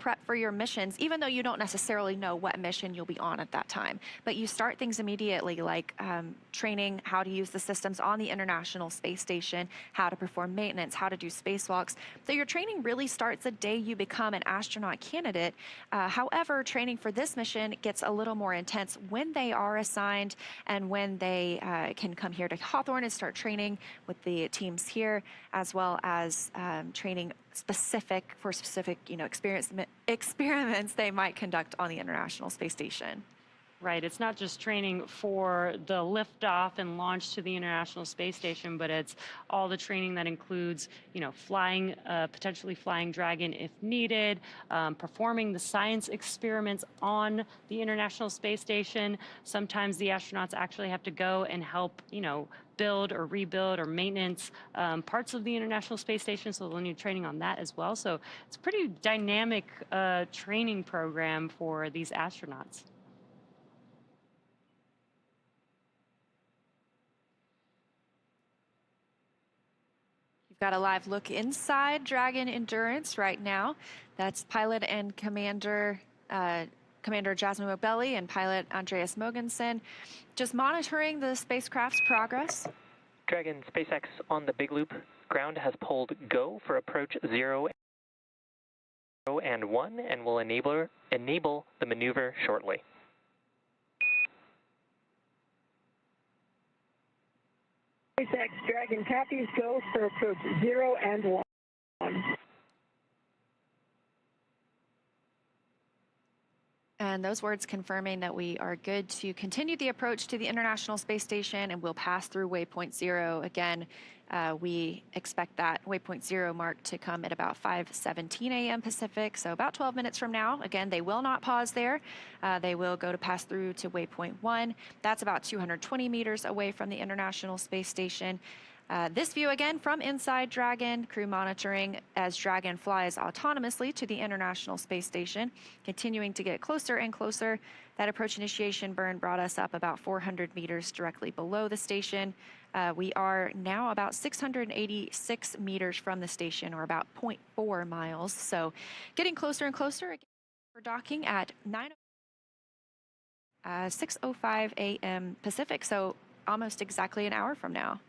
prep for your missions, even though you don't necessarily know what mission you'll be on at that time. But you start things immediately, like training how to use the systems on the International Space Station, how to perform maintenance, how to do spacewalks. So your training really starts the day you become an astronaut candidate. However, training for this mission gets a little more intense when they are assigned and when they can come here to Hawthorne and start training with the teams here, as well as training specific experiments they might conduct on the International Space Station. Right. It's not just training for the liftoff and launch to the International Space Station, but it's all the training that includes, flying, potentially flying Dragon if needed, performing the science experiments on the International Space Station. Sometimes the astronauts actually have to go and help, build or rebuild or maintenance parts of the International Space Station, so they'll need training on that as well. So it's a pretty dynamic training program for these astronauts. Got a live look inside Dragon Endurance right now. That's pilot and Commander Jasmine Mobelli and pilot Andreas Mogensen, just monitoring the spacecraft's progress. Dragon SpaceX on the big loop ground has pulled go for approach 0 and 1 and will enable the maneuver shortly. SpaceX Dragon copies go for approach 0 and 1. And those words confirming that we are good to continue the approach to the International Space Station, and we'll pass through waypoint 0. Again, we expect that waypoint 0 mark to come at about 5:17 a.m. Pacific, so about 12 minutes from now. Again, they will not pause there. They will go to pass through to waypoint 1. That's about 220 meters away from the International Space Station. This view again from inside Dragon, crew monitoring as Dragon flies autonomously to the International Space Station, continuing to get closer and closer. That approach initiation burn brought us up about 400 meters directly below the station. We are now about 686 meters from the station, or about 0.4 miles. So getting closer and closer. Again, we're docking at 6:05 a.m. Pacific, so almost exactly an hour from now.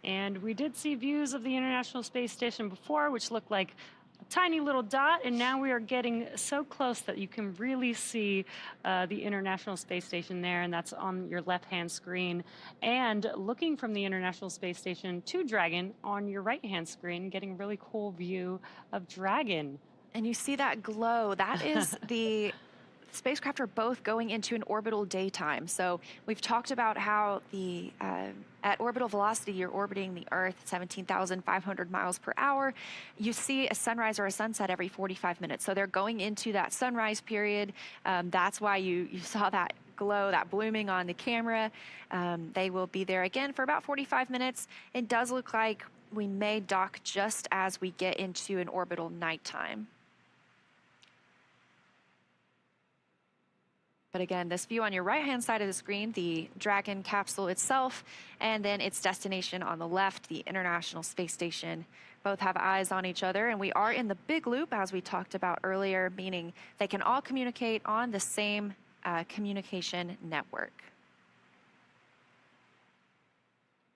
And we did see views of the International Space Station before, which looked like a tiny little dot, and now we are getting so close that you can really see the International Space Station there, and that's on your left-hand screen. And looking from the International Space Station to Dragon on your right-hand screen, getting a really cool view of Dragon. And you see that glow. That is the spacecraft are both going into an orbital daytime. So we've talked about how the at orbital velocity, you're orbiting the Earth 17,500 miles per hour. You see a sunrise or a sunset every 45 minutes. So they're going into that sunrise period. That's why you saw that glow, that blooming on the camera. They will be there again for about 45 minutes. It does look like we may dock just as we get into an orbital nighttime. But again, this view on your right-hand side of the screen, the Dragon capsule itself, and then its destination on the left, the International Space Station, both have eyes on each other. And we are in the big loop, as we talked about earlier, meaning they can all communicate on the same communication network.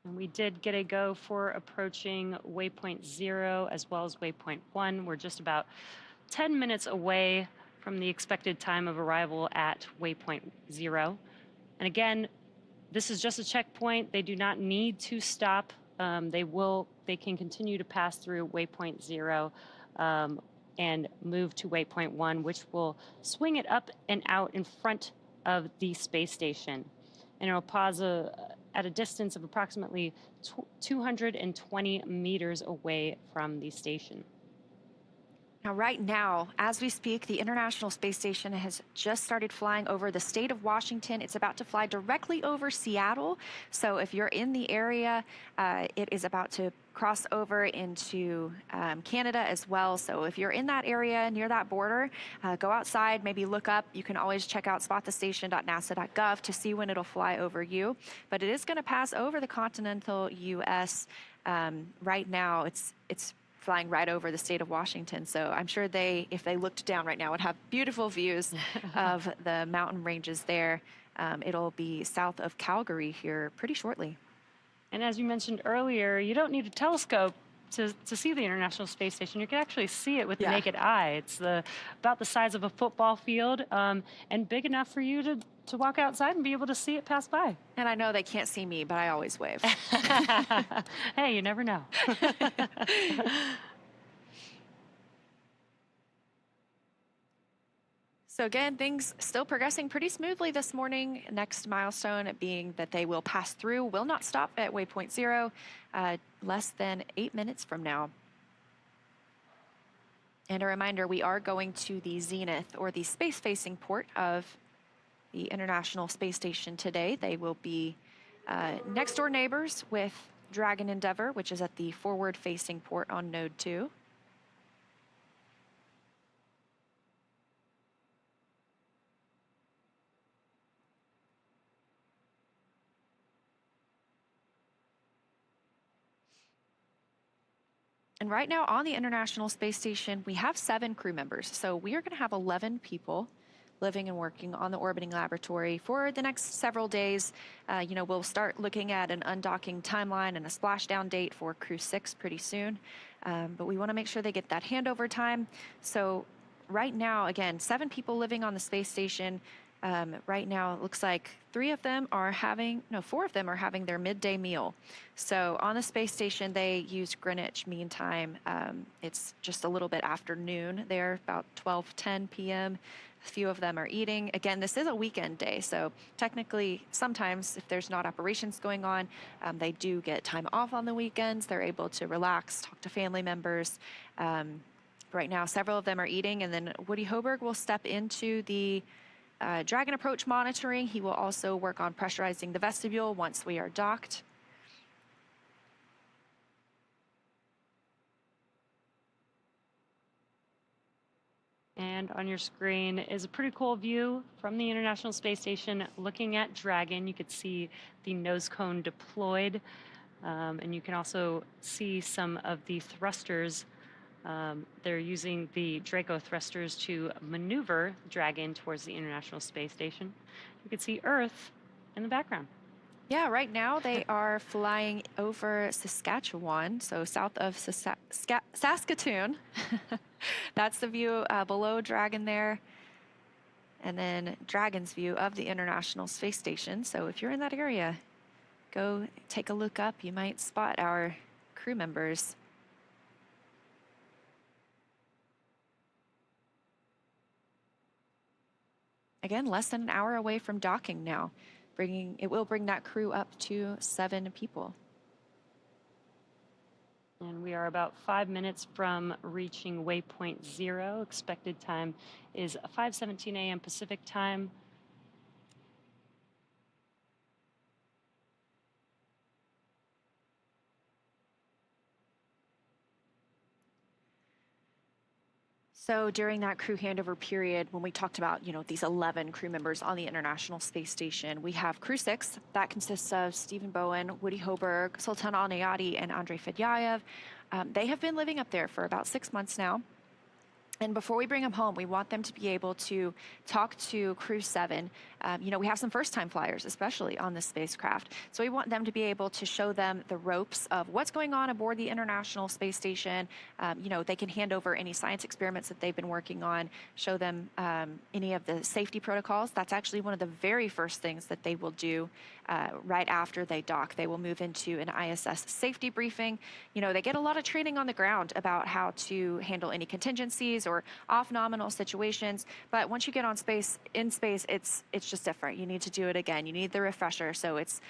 And we did get a go for approaching waypoint 0 as well as waypoint 1. We're just about 10 minutes away from the expected time of arrival at waypoint 0. And again, this is just a checkpoint. They do not need to stop. They can continue to pass through waypoint 0 and move to waypoint 1, which will swing it up and out in front of the space station. And it'll pause at a distance of approximately 220 meters away from the station. Now, right now, as we speak, the International Space Station has just started flying over the state of Washington. It's about to fly directly over Seattle. So if you're in the area, it is about to cross over into Canada as well. So if you're in that area near that border, go outside, maybe look up. You can always check out spotthestation.nasa.gov to see when it'll fly over you. But it is going to pass over the continental U.S. Right now. It's flying right over the state of Washington. So I'm sure they, if they looked down right now, would have beautiful views of the mountain ranges there. It'll be south of Calgary here pretty shortly. And as you mentioned earlier, you don't need a telescope to see the International Space Station. You can actually see it with the naked eye. It's about the size of a football field, and big enough for you to walk outside and be able to see it pass by. And I know they can't see me, but I always wave. Hey, you never know. So again, things still progressing pretty smoothly this morning. Next milestone being that they will pass through, will not stop at waypoint 0, less than 8 minutes from now. And a reminder, we are going to the zenith, or the space-facing port of the International Space Station today. They will be next-door neighbors with Dragon Endeavour, which is at the forward-facing port on Node 2. And right now on the International Space Station, we have 7 crew members. So we are going to have 11 people living and working on the orbiting laboratory for the next several days. We'll start looking at an undocking timeline and a splashdown date for Crew-6 pretty soon. But we want to make sure they get that handover time. So right now, again, 7 people living on the space station. Right now, it looks like 4 of them are having their midday meal. So on the space station, they use Greenwich Mean Time. It's just a little bit after noon there, about 12:10 p.m. A few of them are eating. Again, this is a weekend day, so technically, sometimes if there's not operations going on, they do get time off on the weekends. They're able to relax, talk to family members. Right now, several of them are eating, and then Woody Hoberg will step into the Dragon approach monitoring. He will also work on pressurizing the vestibule once we are docked. And on your screen is a pretty cool view from the International Space Station looking at Dragon. You could see the nose cone deployed, and you can also see some of the thrusters. They're using the Draco thrusters to maneuver Dragon towards the International Space Station. You can see Earth in the background. Yeah, right now they are flying over Saskatchewan, so south of Saskatoon. That's the view below Dragon there. And then Dragon's view of the International Space Station. So if you're in that area, go take a look up. You might spot our crew members. Again, less than an hour away from docking now. It will bring that crew up to 7 people. And we are about 5 minutes from reaching waypoint 0. Expected time is 5:17 a.m. Pacific time. So during that crew handover period, when we talked about, these 11 crew members on the International Space Station, we have Crew-6. That consists of Stephen Bowen, Woody Hoberg, Sultan Al-Nayati, and Andrei Fedyayev. They have been living up there for about 6 months now. And before we bring them home, we want them to be able to talk to Crew-7. We have some first-time flyers, especially on this spacecraft. So we want them to be able to show them the ropes of what's going on aboard the International Space Station. They can hand over any science experiments that they've been working on, show them any of the safety protocols. That's actually one of the very first things that they will do right after they dock. They will move into an ISS safety briefing. They get a lot of training on the ground about how to handle any contingencies or off-nominal situations. But once you get in space, it's just different. You need to do it again. You need the refresher. So it's,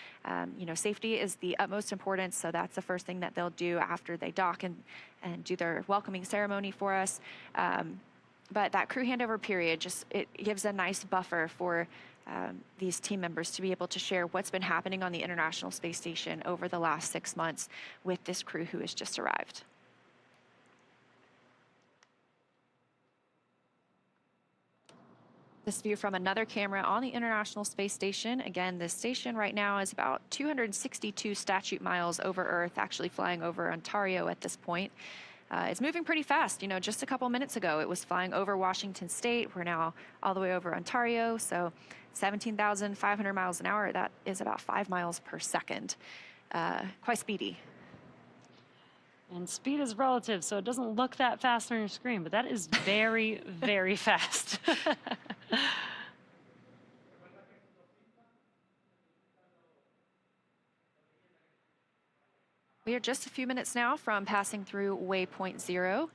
safety is the utmost importance. So that's the first thing that they'll do after they dock and do their welcoming ceremony for us. But that crew handover period, it gives a nice buffer for these team members to be able to share what's been happening on the International Space Station over the last 6 months with this crew who has just arrived. This view from another camera on the International Space Station. Again, this station right now is about 262 statute miles over Earth, actually flying over Ontario at this point. It's moving pretty fast. You know, just a couple minutes ago, it was flying over Washington State. We're now all the way over Ontario, so 17,500 miles an hour. That is about 5 miles per second. Quite speedy. And speed is relative, so it doesn't look that fast on your screen, but that is very, very fast. We are just a few minutes now from passing through waypoint 0.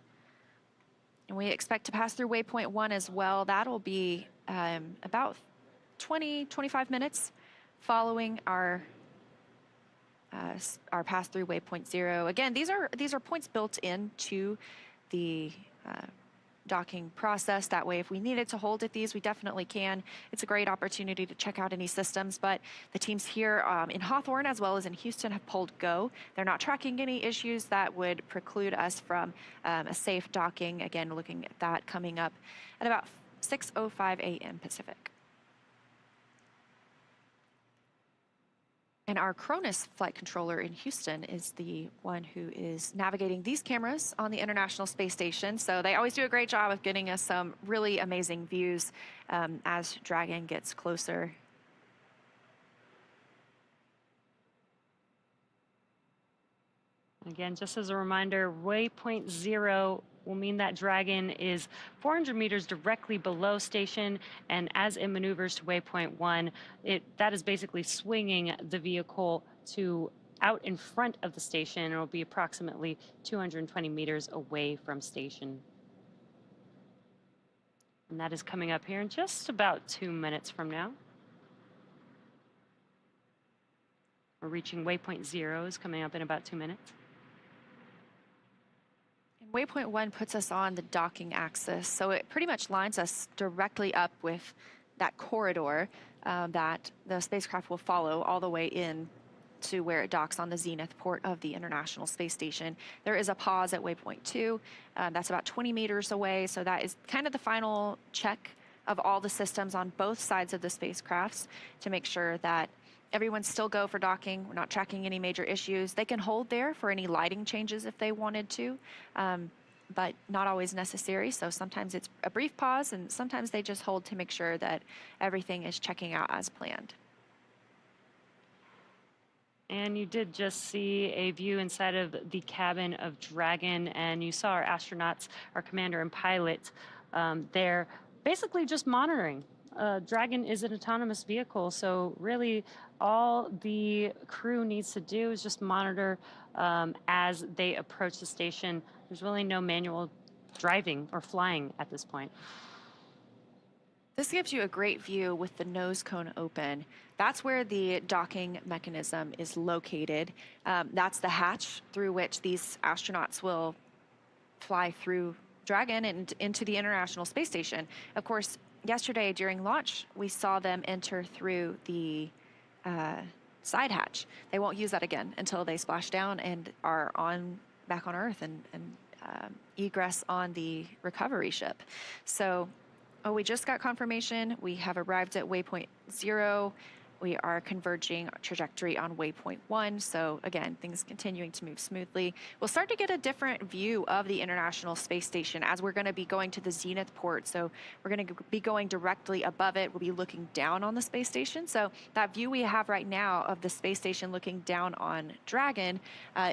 And we expect to pass through waypoint 1 as well. That'll be about 25 minutes following our pass through waypoint 0. Again, these are points built into the docking process. That way, if we needed to hold at these, we definitely can. It's a great opportunity to check out any systems, but the teams here in Hawthorne as well as in Houston have pulled go. They're not tracking any issues that would preclude us from a safe docking. Again, looking at that coming up at about 6:05 a.m. Pacific. And our Cronus flight controller in Houston is the one who is navigating these cameras on the International Space Station. So they always do a great job of getting us some really amazing views as Dragon gets closer. Again, just as a reminder, waypoint 0 will mean that Dragon is 400 meters directly below station, and as it maneuvers to waypoint 1, that is basically swinging the vehicle to out in front of the station. It will be approximately 220 meters away from station. And that is coming up here in just about 2 minutes from now. We're reaching waypoint 0 is coming up in about 2 minutes. Waypoint 1 puts us on the docking axis, so it pretty much lines us directly up with that corridor that the spacecraft will follow all the way in to where it docks on the zenith port of the International Space Station. There is a pause at waypoint 2. That's about 20 meters away, so that is kind of the final check of all the systems on both sides of the spacecrafts to make sure that everyone's still go for docking. We're not tracking any major issues. They can hold there for any lighting changes if they wanted to, but not always necessary. So sometimes it's a brief pause, and sometimes they just hold to make sure that everything is checking out as planned. And you did just see a view inside of the cabin of Dragon, and you saw our astronauts, our commander and pilot there, basically just monitoring. Dragon is an autonomous vehicle, so really all the crew needs to do is just monitor as they approach the station. There's really no manual driving or flying at this point. This gives you a great view with the nose cone open. That's where the docking mechanism is located. That's the hatch through which these astronauts will fly through Dragon and into the International Space Station. Of course, yesterday during launch, we saw them enter through the side hatch. They won't use that again until they splash down and are back on Earth and egress on the recovery ship. So, we just got confirmation. We have arrived at waypoint 0. We are converging trajectory on waypoint 1. So again, things continuing to move smoothly. We'll start to get a different view of the International Space Station as we're going to be going to the zenith port. So we're going to be going directly above it. We'll be looking down on the space station. So that view we have right now of the space station looking down on Dragon,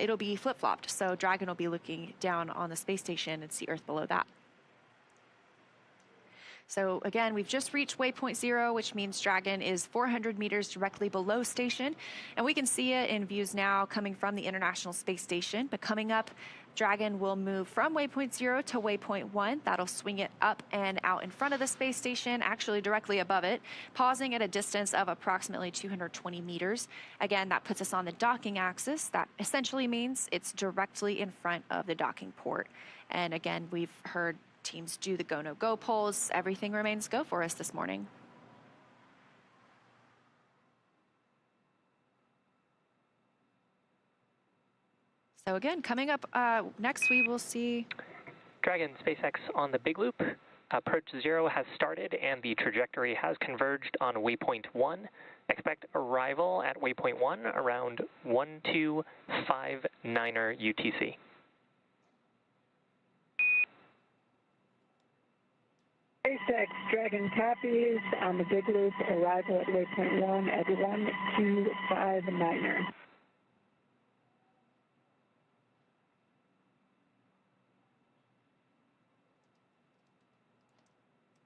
it'll be flip-flopped. So Dragon will be looking down on the space station and see Earth below that. So again, we've just reached waypoint 0, which means Dragon is 400 meters directly below station. And we can see it in views now coming from the International Space Station. But coming up, Dragon will move from waypoint 0 to waypoint 1. That'll swing it up and out in front of the space station, actually directly above it, pausing at a distance of approximately 220 meters. Again, that puts us on the docking axis. That essentially means it's directly in front of the docking port. And again, we've heard teams do the go, no go polls. Everything remains go for us this morning. So again, coming up next, we will see Dragon SpaceX on the big loop. Approach 0 has started and the trajectory has converged on waypoint 1. Expect arrival at waypoint 1 around 1259 UTC. SpaceX Dragon copies on the big loop, arrival at waypoint 1 at 1259er.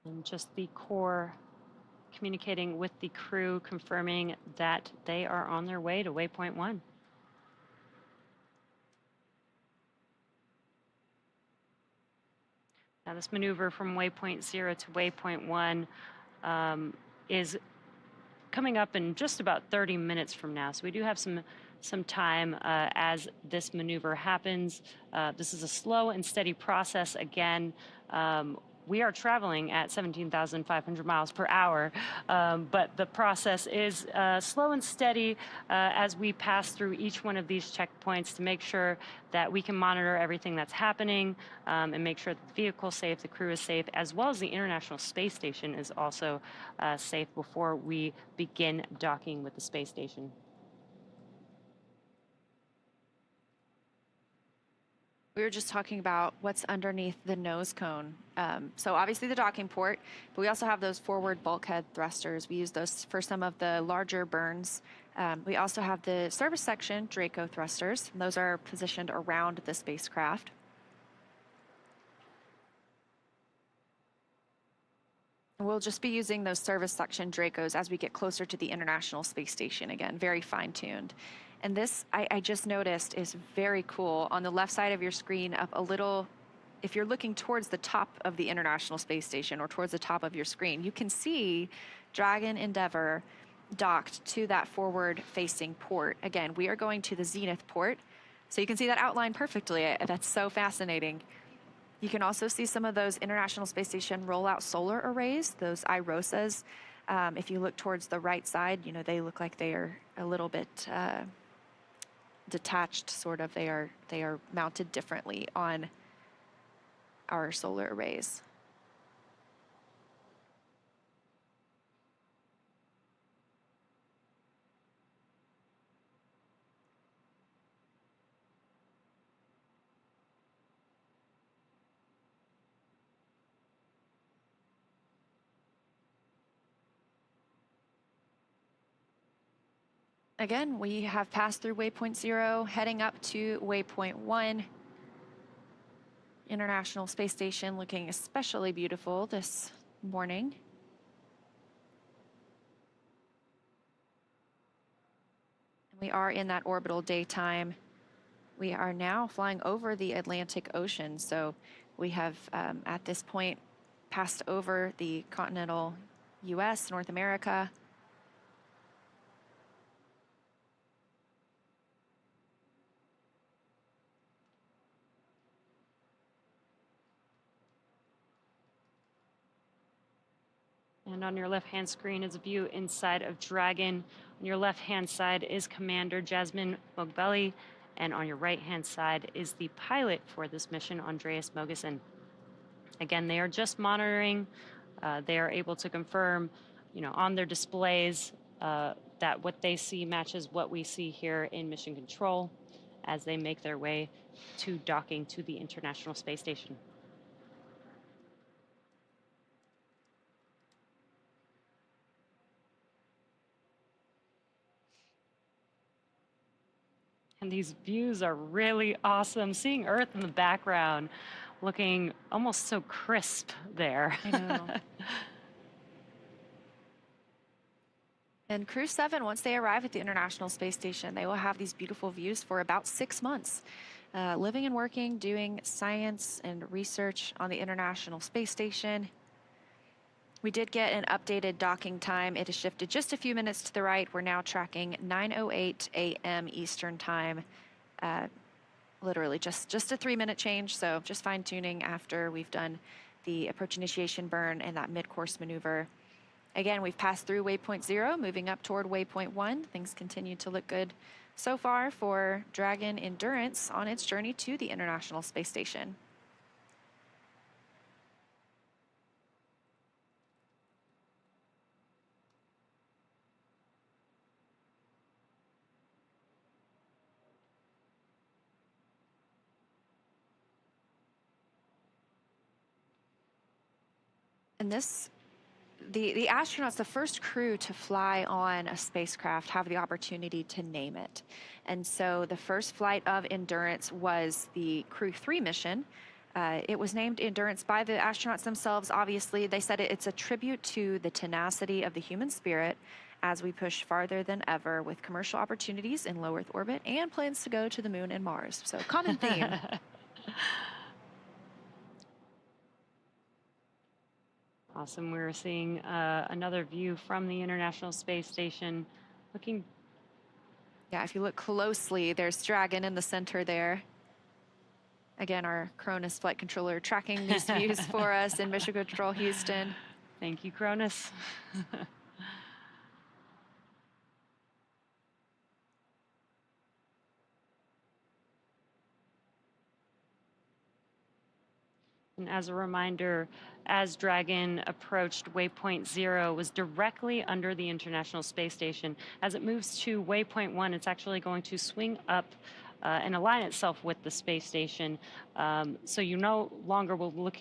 And just the core communicating with the crew, confirming that they are on their way to waypoint 1. Now this maneuver from waypoint 0 to waypoint 1 is coming up in just about 30 minutes from now. So we do have some time as this maneuver happens. This is a slow and steady process. Again, we are traveling at 17,500 miles per hour, but the process is slow and steady as we pass through each one of these checkpoints to make sure that we can monitor everything that's happening and make sure that the vehicle's safe, the crew is safe, as well as the International Space Station is also safe before we begin docking with the space station. We were just talking about what's underneath the nose cone. So obviously the docking port, but we also have those forward bulkhead thrusters. We use those for some of the larger burns. We also have the service section Draco thrusters. Those are positioned around the spacecraft. And we'll just be using those service section Dracos as we get closer to the International Space Station. Again, very fine-tuned. And this, I just noticed, is very cool. On the left side of your screen, up a little, if you're looking towards the top of the International Space Station or towards the top of your screen, you can see Dragon Endeavour docked to that forward-facing port. Again, we are going to the zenith port, so you can see that outline perfectly. That's so fascinating. You can also see some of those International Space Station rollout solar arrays, those IROSAs. If you look towards the right side, you know, they look like they are a little bit detached, sort of. They are mounted differently on our solar arrays. Again, we have passed through waypoint 0, heading up to waypoint 1. International Space Station looking especially beautiful this morning. We are in that orbital daytime. We are now flying over the Atlantic Ocean, so we have at this point passed over the continental US, North America. And on your left-hand screen is a view inside of Dragon. On your left-hand side is Commander Jasmine Mogbelli, and on your right-hand side is the pilot for this mission, Andreas Mogensen. Again, they are just monitoring. They are able to confirm, you know, on their displays that what they see matches what we see here in Mission Control as they make their way to docking to the International Space Station. And these views are really awesome. Seeing Earth in the background, looking almost so crisp there. I know. And Crew-7, once they arrive at the International Space Station, they will have these beautiful views for about 6 months, living and working, doing science and research on the International Space Station. We did get an updated docking time. It has shifted just a few minutes to the right. We're now tracking 9:08 a.m. Eastern time. Literally just a 3-minute change, so just fine-tuning after we've done the approach initiation burn and that mid-course maneuver. Again, we've passed through waypoint 0, moving up toward waypoint 1. Things continue to look good so far for Dragon Endurance on its journey to the International Space Station. And the astronauts, the first crew to fly on a spacecraft, have the opportunity to name it. And so the first flight of Endurance was the Crew-3 mission. It was named Endurance by the astronauts themselves. Obviously, they said it's a tribute to the tenacity of the human spirit as we push farther than ever with commercial opportunities in low Earth orbit and plans to go to the moon and Mars. So common theme. Awesome. We're seeing another view from the International Space Station. Looking. Yeah, if you look closely, there's Dragon in the center there. Again, our Cronus flight controller tracking these views for us in Mission Control Houston. Thank you, Cronus. And as a reminder, as Dragon approached waypoint 0, was directly under the International Space Station. As it moves to waypoint 1, it's actually going to swing up and align itself with the space station. So you no longer will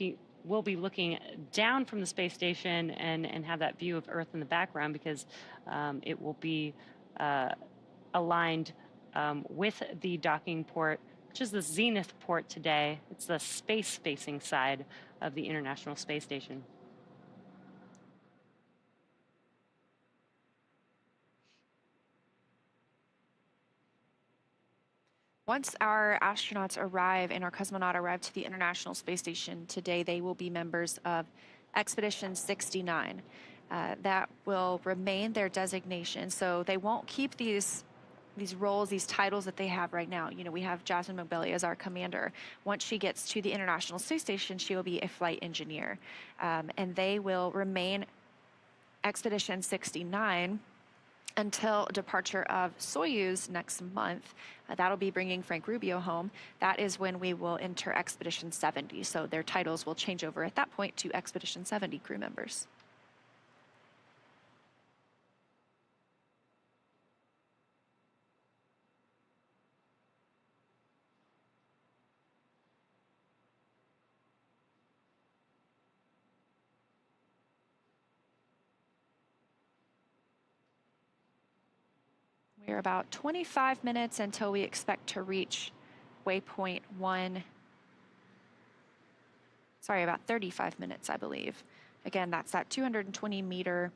be looking down from the space station and have that view of Earth in the background, because it will be aligned with the docking port, which is the zenith port today. It's the space-facing side of the International Space Station. Once our astronauts arrive and our cosmonaut arrive to the International Space Station today, they will be members of Expedition 69. That will remain their designation. So they won't keep these roles, these titles that they have right now. You know, we have Jasmine Mobilli as our commander. Once she gets to the International Space Station, she will be a flight engineer. And they will remain Expedition 69 until departure of Soyuz next month. That'll be bringing Frank Rubio home. That is when we will enter Expedition 70. So their titles will change over at that point to Expedition 70 crew members. We're about 25 minutes until we expect to reach waypoint 1. Sorry, about 35 minutes, I believe. Again, that's that 220 meter.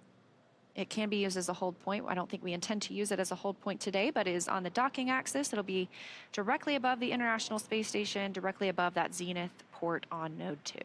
It can be used as a hold point. I don't think we intend to use it as a hold point today, but it is on the docking axis. It'll be directly above the International Space Station, directly above that zenith port on node 2.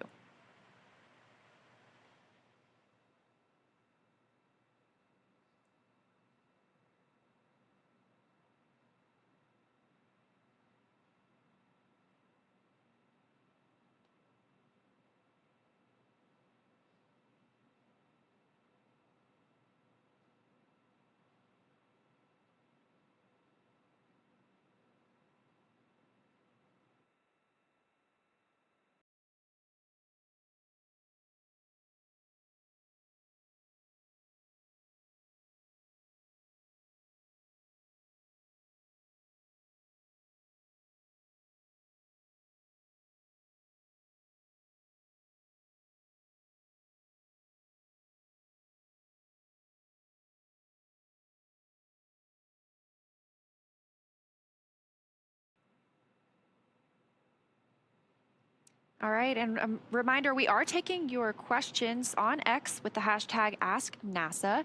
All right, and a reminder, we are taking your questions on X with the hashtag AskNASA.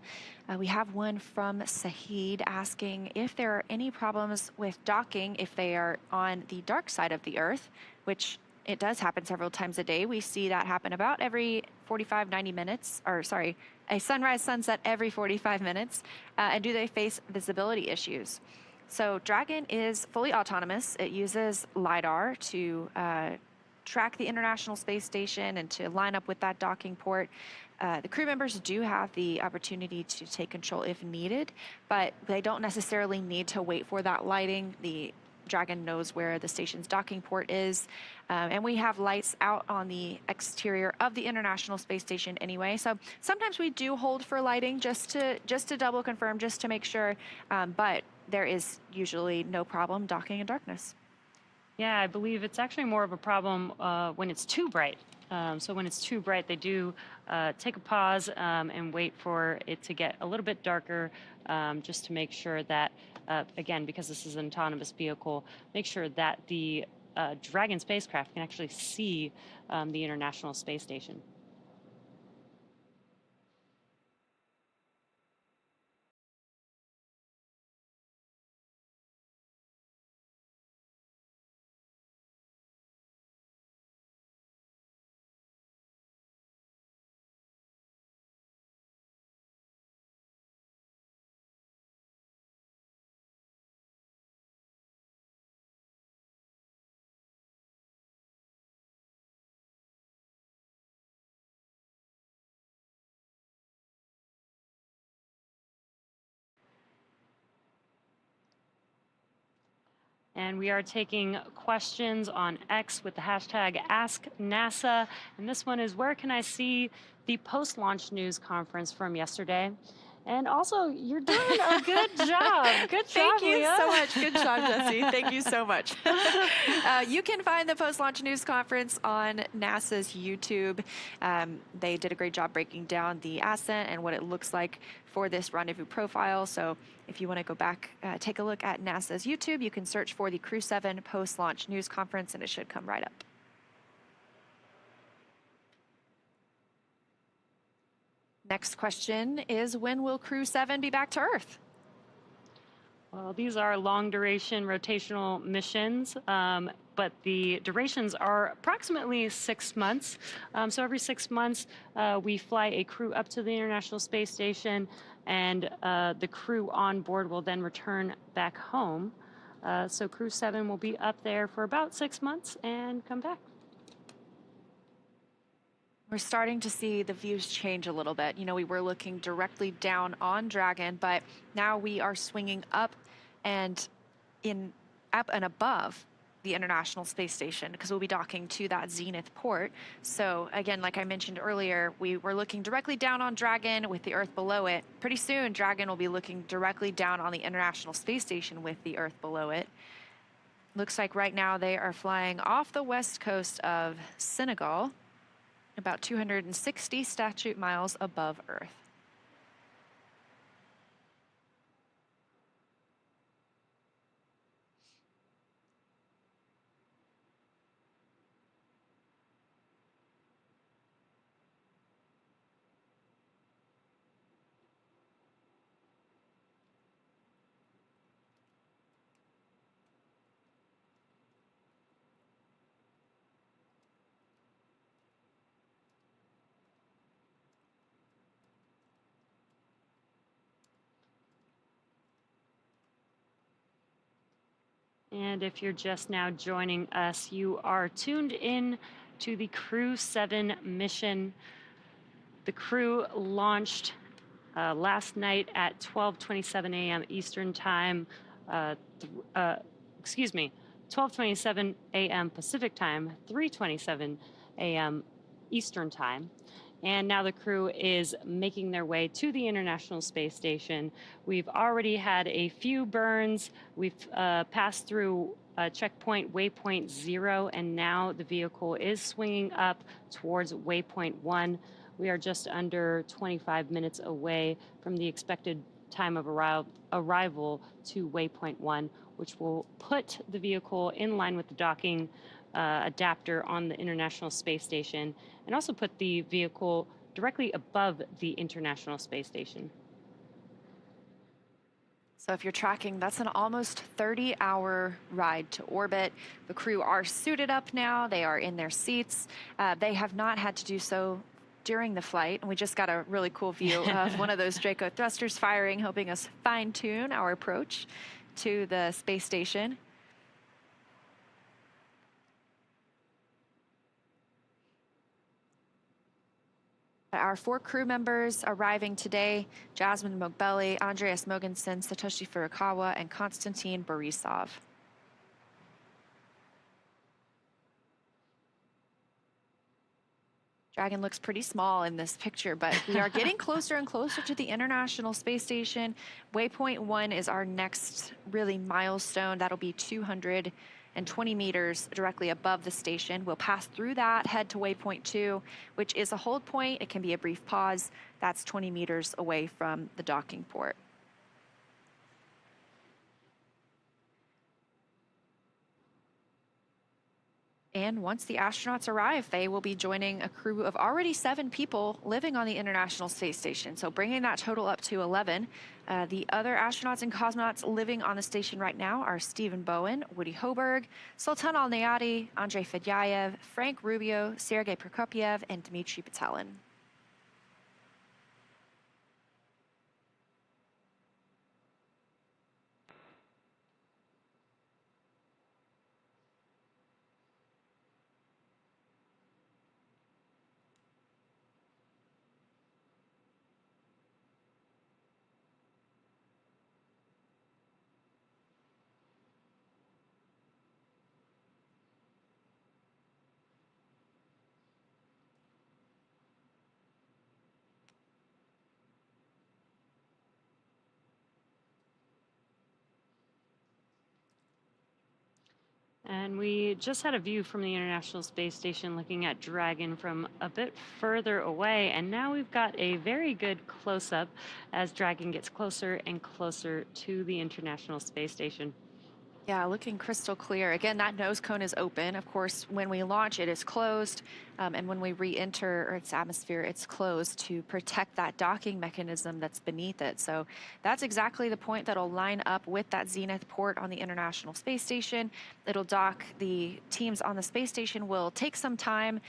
We have one from Sahid asking if there are any problems with docking if they are on the dark side of the Earth, which it does happen several times a day. We see that happen about every 45, 90 minutes, or sorry, a sunrise, sunset every 45 minutes. And do they face visibility issues? So Dragon is fully autonomous. It uses LiDAR to track the International Space Station and to line up with that docking port. The crew members do have the opportunity to take control if needed, but they don't necessarily need to wait for that lighting. The Dragon knows where the station's docking port is, and we have lights out on the exterior of the International Space Station anyway. So sometimes we do hold for lighting just to double confirm, just to make sure, but there is usually no problem docking in darkness. Yeah, I believe it's actually more of a problem when it's too bright So when it's too bright, they do take a pause and wait for it to get a little bit darker, just to make sure that, again, because this is an autonomous vehicle, make sure that the Dragon spacecraft can actually see the International Space Station. And we are taking questions on X with the hashtag AskNASA. And this one is, where can I see the post-launch news conference from yesterday? And also, you're doing a good job. Good job, Thank you Leah. so much. Good job, Jesse. Thank you so much. You can find the post-launch news conference on NASA's YouTube. They did a great job breaking down the ascent and what it looks like for this rendezvous profile. So if you want to go back, take a look at NASA's YouTube, you can search for the Crew-7 post-launch news conference, and it should come right up. Next question is, when will Crew-7 be back to Earth? Well, these are long duration rotational missions, but the durations are approximately 6 months. So every 6 months, we fly a crew up to the International Space Station, and the crew on board will then return back home. So Crew-7 will be up there for about 6 months and come back. We're starting to see the views change a little bit. You know, we were looking directly down on Dragon, but now we are swinging up and above the International Space Station, because we'll be docking to that zenith port. So again, like I mentioned earlier, we were looking directly down on Dragon with the Earth below it. Pretty soon, Dragon will be looking directly down on the International Space Station with the Earth below it. Looks like right now they are flying off the west coast of Senegal, about 260 statute miles above Earth. And if you're just now joining us, you are tuned in to the Crew-7 mission. The crew launched last night at 12:27 a.m. Eastern Time. 12:27 a.m. Pacific Time, 3:27 a.m. Eastern Time. And now the crew is making their way to the International Space Station. We've already had a few burns. We've passed through checkpoint waypoint 0, and now the vehicle is swinging up towards waypoint 1. We are just under 25 minutes away from the expected time of arrival to waypoint 1, which will put the vehicle in line with the docking adapter on the International Space Station, and also put the vehicle directly above the International Space Station. So if you're tracking, that's an almost 30-hour ride to orbit. The crew are suited up now. They are in their seats. They have not had to do so during the flight, and we just got a really cool view of one of those Draco thrusters firing, helping us fine-tune our approach to the space station. Our 4 crew members arriving today: Jasmine Mogbelli, Andreas Mogensen, Satoshi Furukawa, and Konstantin Borisov. Dragon looks pretty small in this picture, but we are getting closer and closer to the International Space Station. Waypoint 1 is our next really milestone. That'll be 200 and 20 meters directly above the station. We'll pass through that, head to waypoint 2, which is a hold point. It can be a brief pause. That's 20 meters away from the docking port. And once the astronauts arrive, they will be joining a crew of already 7 people living on the International Space Station, so bringing that total up to 11. The other astronauts and cosmonauts living on the station right now are Stephen Bowen, Woody Hoberg, Sultan Al-Nayati, Andrei Fedyayev, Frank Rubio, Sergei Prokopyev, and Dmitry Petelin. And we just had a view from the International Space Station looking at Dragon from a bit further away. And now we've got a very good close-up as Dragon gets closer and closer to the International Space Station. Yeah, looking crystal clear. Again, that nose cone is open. Of course, when we launch, it is closed. And when we re-enter Earth's atmosphere, it's closed to protect that docking mechanism that's beneath it. So that's exactly the point that'll line up with that zenith port on the International Space Station. It'll dock. The teams on the space station will take some time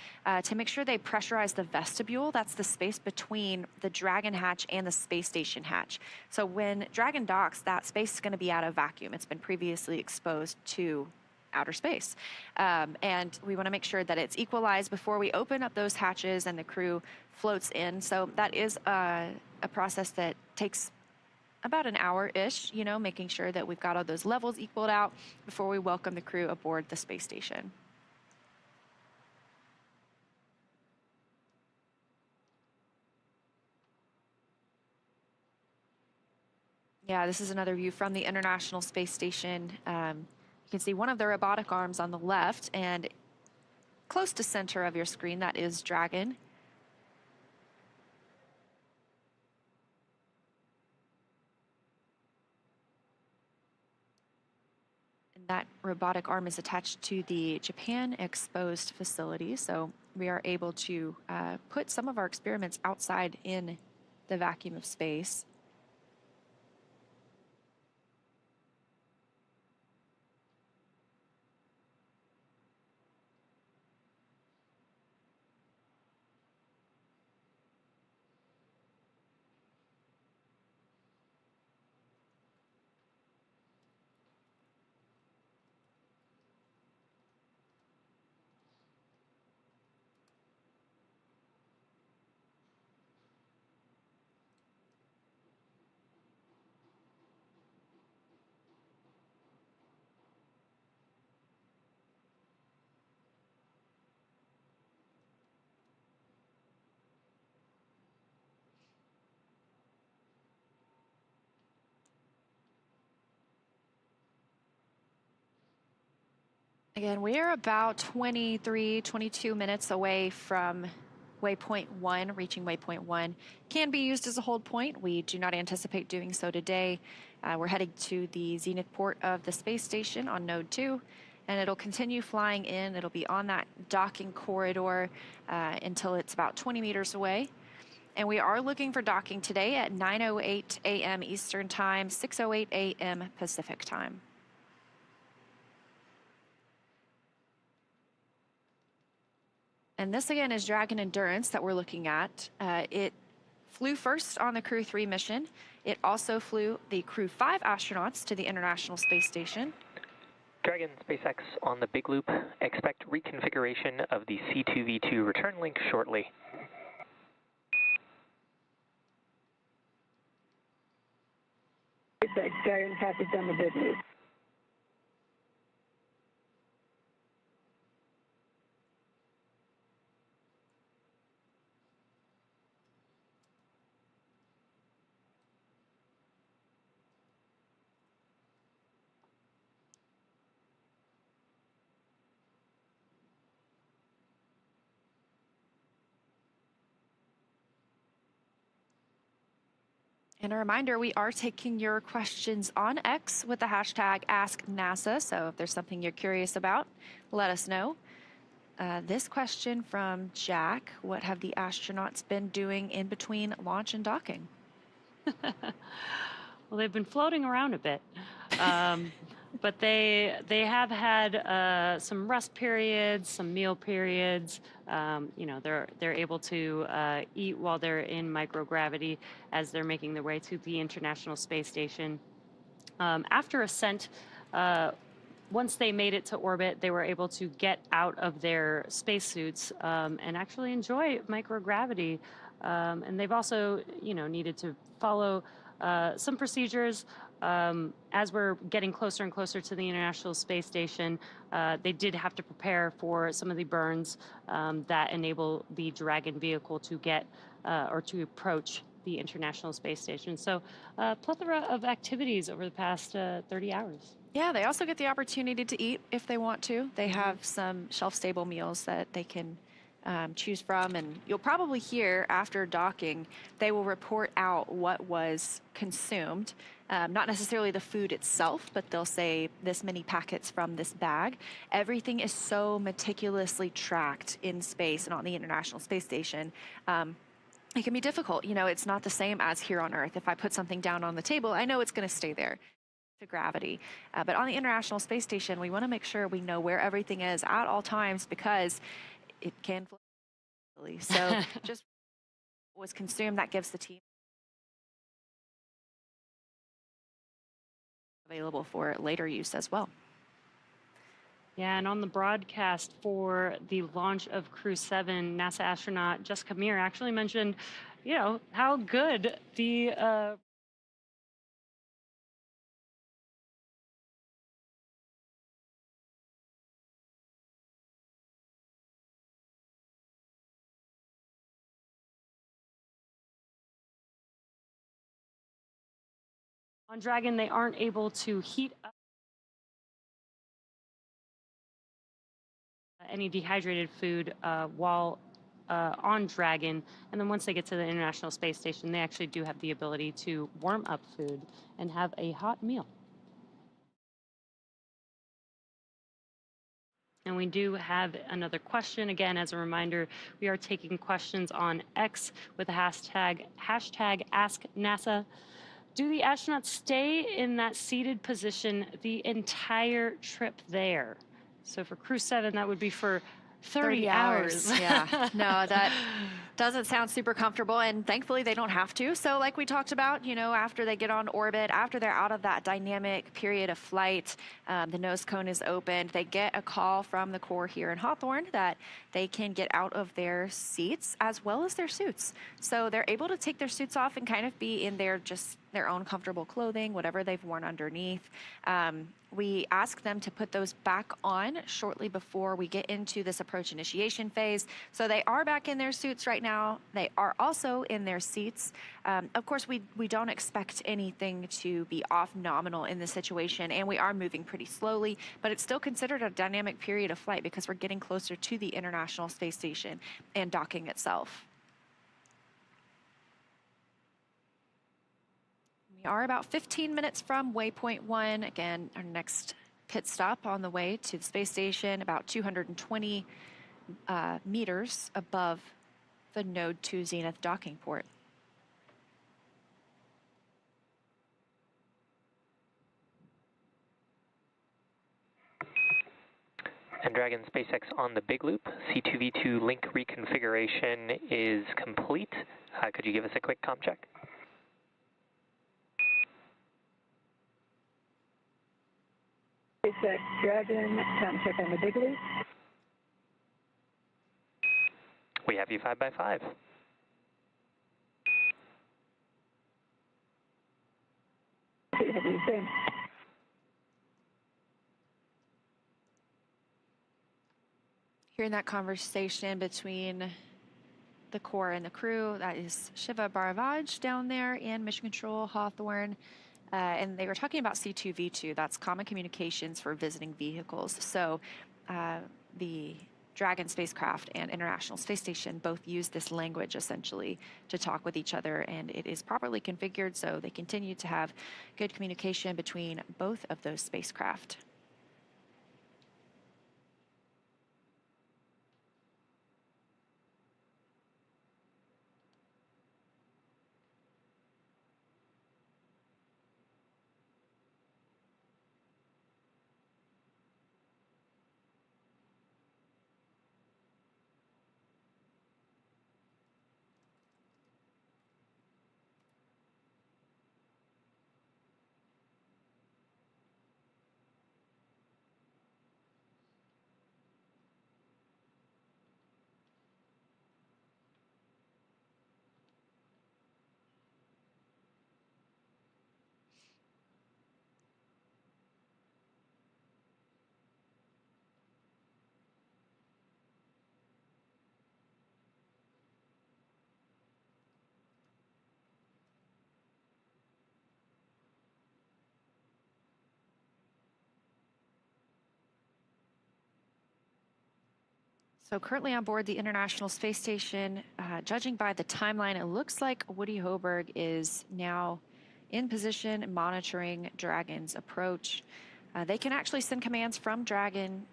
to make sure they pressurize the vestibule. That's the space between the Dragon hatch and the space station hatch. So when Dragon docks, that space is going to be out of vacuum. It's been previously exposed to outer space. And we want to make sure that it's equalized before we open up those hatches and the crew floats in. So that is a process that takes about an hour-ish, you know, making sure that we've got all those levels equaled out before we welcome the crew aboard the space station. Yeah, this is another view from the International Space Station. You can see one of the robotic arms on the left, and close to center of your screen, that is Dragon. And that robotic arm is attached to the Japan exposed facility, so we are able to put some of our experiments outside in the vacuum of space. Again, we are about 23, 22 minutes away from waypoint 1, reaching waypoint 1. Can be used as a hold point. We do not anticipate doing so today. We're heading to the zenith port of the space station on node 2, and it'll continue flying in. It'll be on that docking corridor until it's about 20 meters away. And we are looking for docking today at 9:08 a.m. Eastern Time, 6:08 a.m. Pacific Time. And this again is Dragon Endurance that we're looking at. It flew first on the Crew-3 mission. It also flew the Crew-5 astronauts to the International Space Station. Dragon SpaceX on the big loop. Expect reconfiguration of the C2V2 return link shortly. SpaceX Dragon passes on the big loop. And a reminder, we are taking your questions on X with the hashtag AskNASA. So if there's something you're curious about, let us know. This question from Jack: what have the astronauts been doing in between launch and docking? Well, they've been floating around a bit, but they have had some rest periods, some meal periods. They're able to eat while they're in microgravity as they're making their way to the International Space Station. After ascent, once they made it to orbit, they were able to get out of their spacesuits and actually enjoy microgravity. And they've also, needed to follow some procedures. As we're getting closer and closer to the International Space Station, they did have to prepare for some of the burns that enable the Dragon vehicle to get or to approach the International Space Station. So a plethora of activities over the past 30 hours. Yeah, they also get the opportunity to eat if they want to. They have some shelf-stable meals that they can choose from, and you'll probably hear after docking, they will report out what was consumed. Not necessarily the food itself, but they'll say this many packets from this bag. Everything is so meticulously tracked in space and on the International Space Station. It can be difficult. It's not the same as here on Earth. If I put something down on the table, I know it's going to stay there to gravity. But on the International Space Station, we want to make sure we know where everything is at all times because it can fluctuate. So just what was consumed, that gives the team available for later use as well. Yeah, and on the broadcast for the launch of Crew-7, NASA astronaut Jessica Meir actually mentioned, how good the on Dragon, they aren't able to heat up any dehydrated food while on Dragon. And then once they get to the International Space Station, they actually do have the ability to warm up food and have a hot meal. And we do have another question. Again, as a reminder, we are taking questions on X with the hashtag AskNASA. Do the astronauts stay in that seated position the entire trip there? So for Crew-7, that would be for 30 hours. Yeah, no, that doesn't sound super comfortable, and thankfully they don't have to. So like we talked about, after they get on orbit, after they're out of that dynamic period of flight, the nose cone is opened, they get a call from the Corps here in Hawthorne that they can get out of their seats as well as their suits. So they're able to take their suits off and kind of be in their own comfortable clothing, whatever they've worn underneath. We ask them to put those back on shortly before we get into this approach initiation phase. So they are back in their suits right now. They are also in their seats. Of course, we don't expect anything to be off nominal in this situation, and we are moving pretty slowly, but it's still considered a dynamic period of flight because we're getting closer to the International Space Station and docking itself. We are about 15 minutes from waypoint 1. Again, our next pit stop on the way to the space station, about 220 meters above the Node 2 Zenith docking port. And Dragon SpaceX on the big loop. C2V2 link reconfiguration is complete. Could you give us a quick comm check? SpaceX Dragon, time check on the big loop. We have you 5 by 5. Have you seen? Hearing that conversation between the Corps and the crew, that is Shiva Bharavaj down there in Mission Control, Hawthorne. And they were talking about C2V2, that's common communications for visiting vehicles. So the Dragon spacecraft and International Space Station both use this language essentially to talk with each other, and it is properly configured so they continue to have good communication between both of those spacecraft. So currently on board the International Space Station, judging by the timeline, it looks like Woody Hoburg is now in position monitoring Dragon's approach. They can actually send commands from Dragon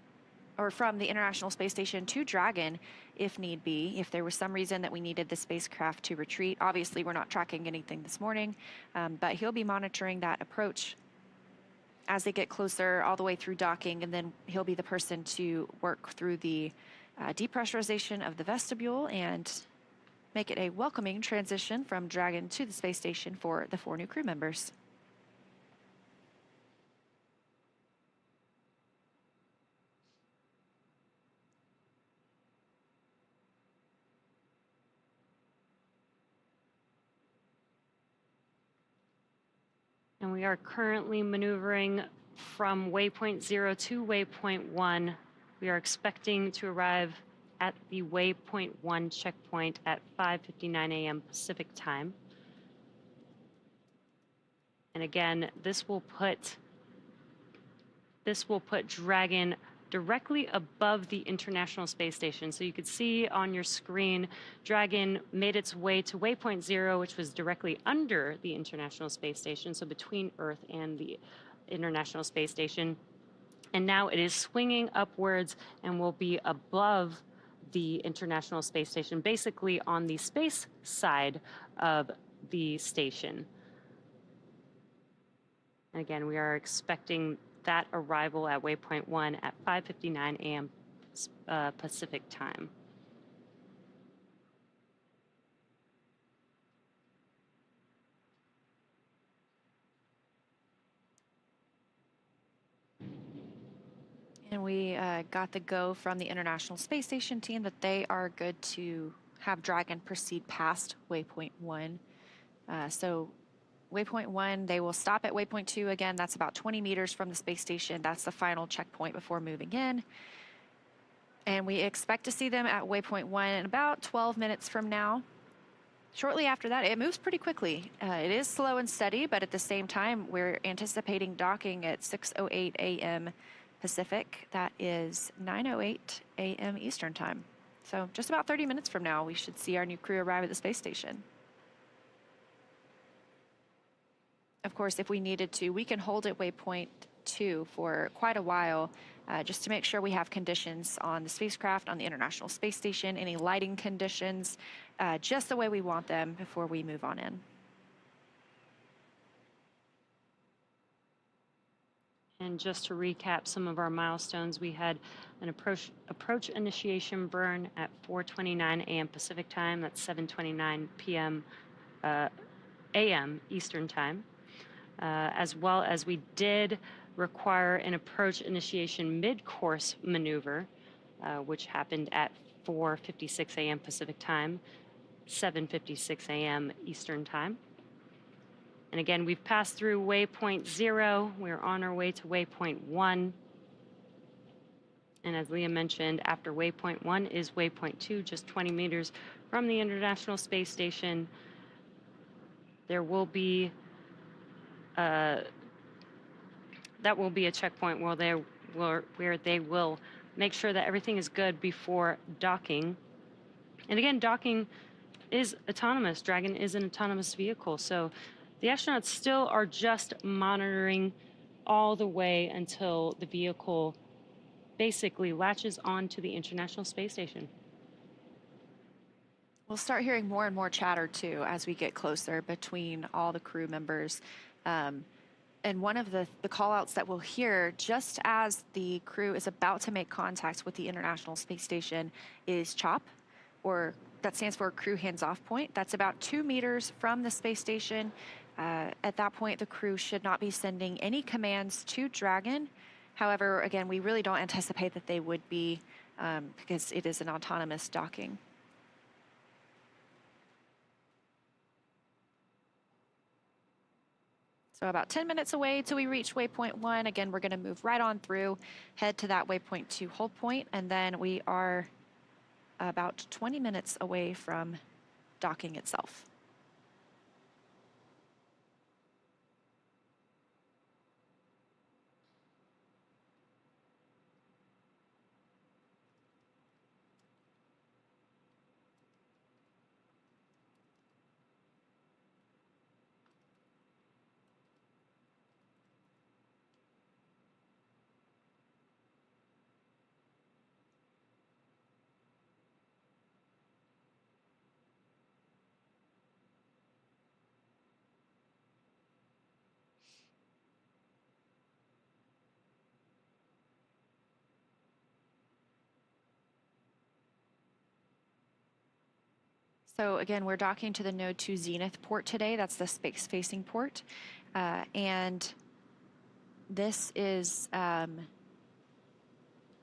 or from the International Space Station to Dragon if need be, if there was some reason that we needed the spacecraft to retreat. Obviously, we're not tracking anything this morning, but he'll be monitoring that approach as they get closer all the way through docking, and then he'll be the person to work through the depressurization of the vestibule and make it a welcoming transition from Dragon to the space station for the 4 new crew members. And we are currently maneuvering from waypoint 0 to waypoint 1. We are expecting to arrive at the waypoint 1 checkpoint at 5:59 a.m. Pacific time. And again, this will put Dragon directly above the International Space Station. So you could see on your screen, Dragon made its way to waypoint 0, which was directly under the International Space Station, so between Earth and the International Space Station. And now it is swinging upwards and will be above the International Space Station, basically on the space side of the station. And again, we are expecting that arrival at waypoint 1 at 5:59 a.m. Pacific time. And we got the go from the International Space Station team that they are good to have Dragon proceed past waypoint 1. So waypoint 1, they will stop at waypoint 2 again. That's about 20 meters from the space station. That's the final checkpoint before moving in. And we expect to see them at waypoint 1 in about 12 minutes from now. Shortly after that, it moves pretty quickly. It is slow and steady, but at the same time, we're anticipating docking at 6:08 a.m. Pacific. That is 9:08 a.m. Eastern time. So just about 30 minutes from now, we should see our new crew arrive at the space station. Of course, if we needed to, we can hold at waypoint 2 for quite a while, just to make sure we have conditions on the spacecraft, on the International Space Station, any lighting conditions, just the way we want them before we move on in. And just to recap some of our milestones, we had an approach initiation burn at 4:29 a.m. Pacific time. That's 7:29 p.m. a.m. Eastern time. As well as we did require an approach initiation mid-course maneuver, which happened at 4:56 a.m. Pacific time, 7:56 a.m. Eastern time. And again, we've passed through waypoint 0. We're on our way to waypoint 1. And as Leah mentioned, after waypoint 1 is waypoint 2, just 20 meters from the International Space Station. There will be that will be a checkpoint where they will make sure that everything is good before docking. And again, docking is autonomous. Dragon is an autonomous vehicle. So the astronauts still are just monitoring all the way until the vehicle basically latches onto the International Space Station. We'll start hearing more and more chatter too as we get closer between all the crew members. And one of the call outs that we'll hear just as the crew is about to make contact with the International Space Station is CHOP, or that stands for Crew Hands Off Point. That's about 2 meters from the space station. At that point, the crew should not be sending any commands to Dragon. However, again, we really don't anticipate that they would be because it is an autonomous docking. So about 10 minutes away till we reach waypoint 1. Again, we're going to move right on through, head to that waypoint 2 hold point, and then we are about 20 minutes away from docking itself. So again, we're docking to the Node 2 Zenith port today. That's the space-facing port. And this is,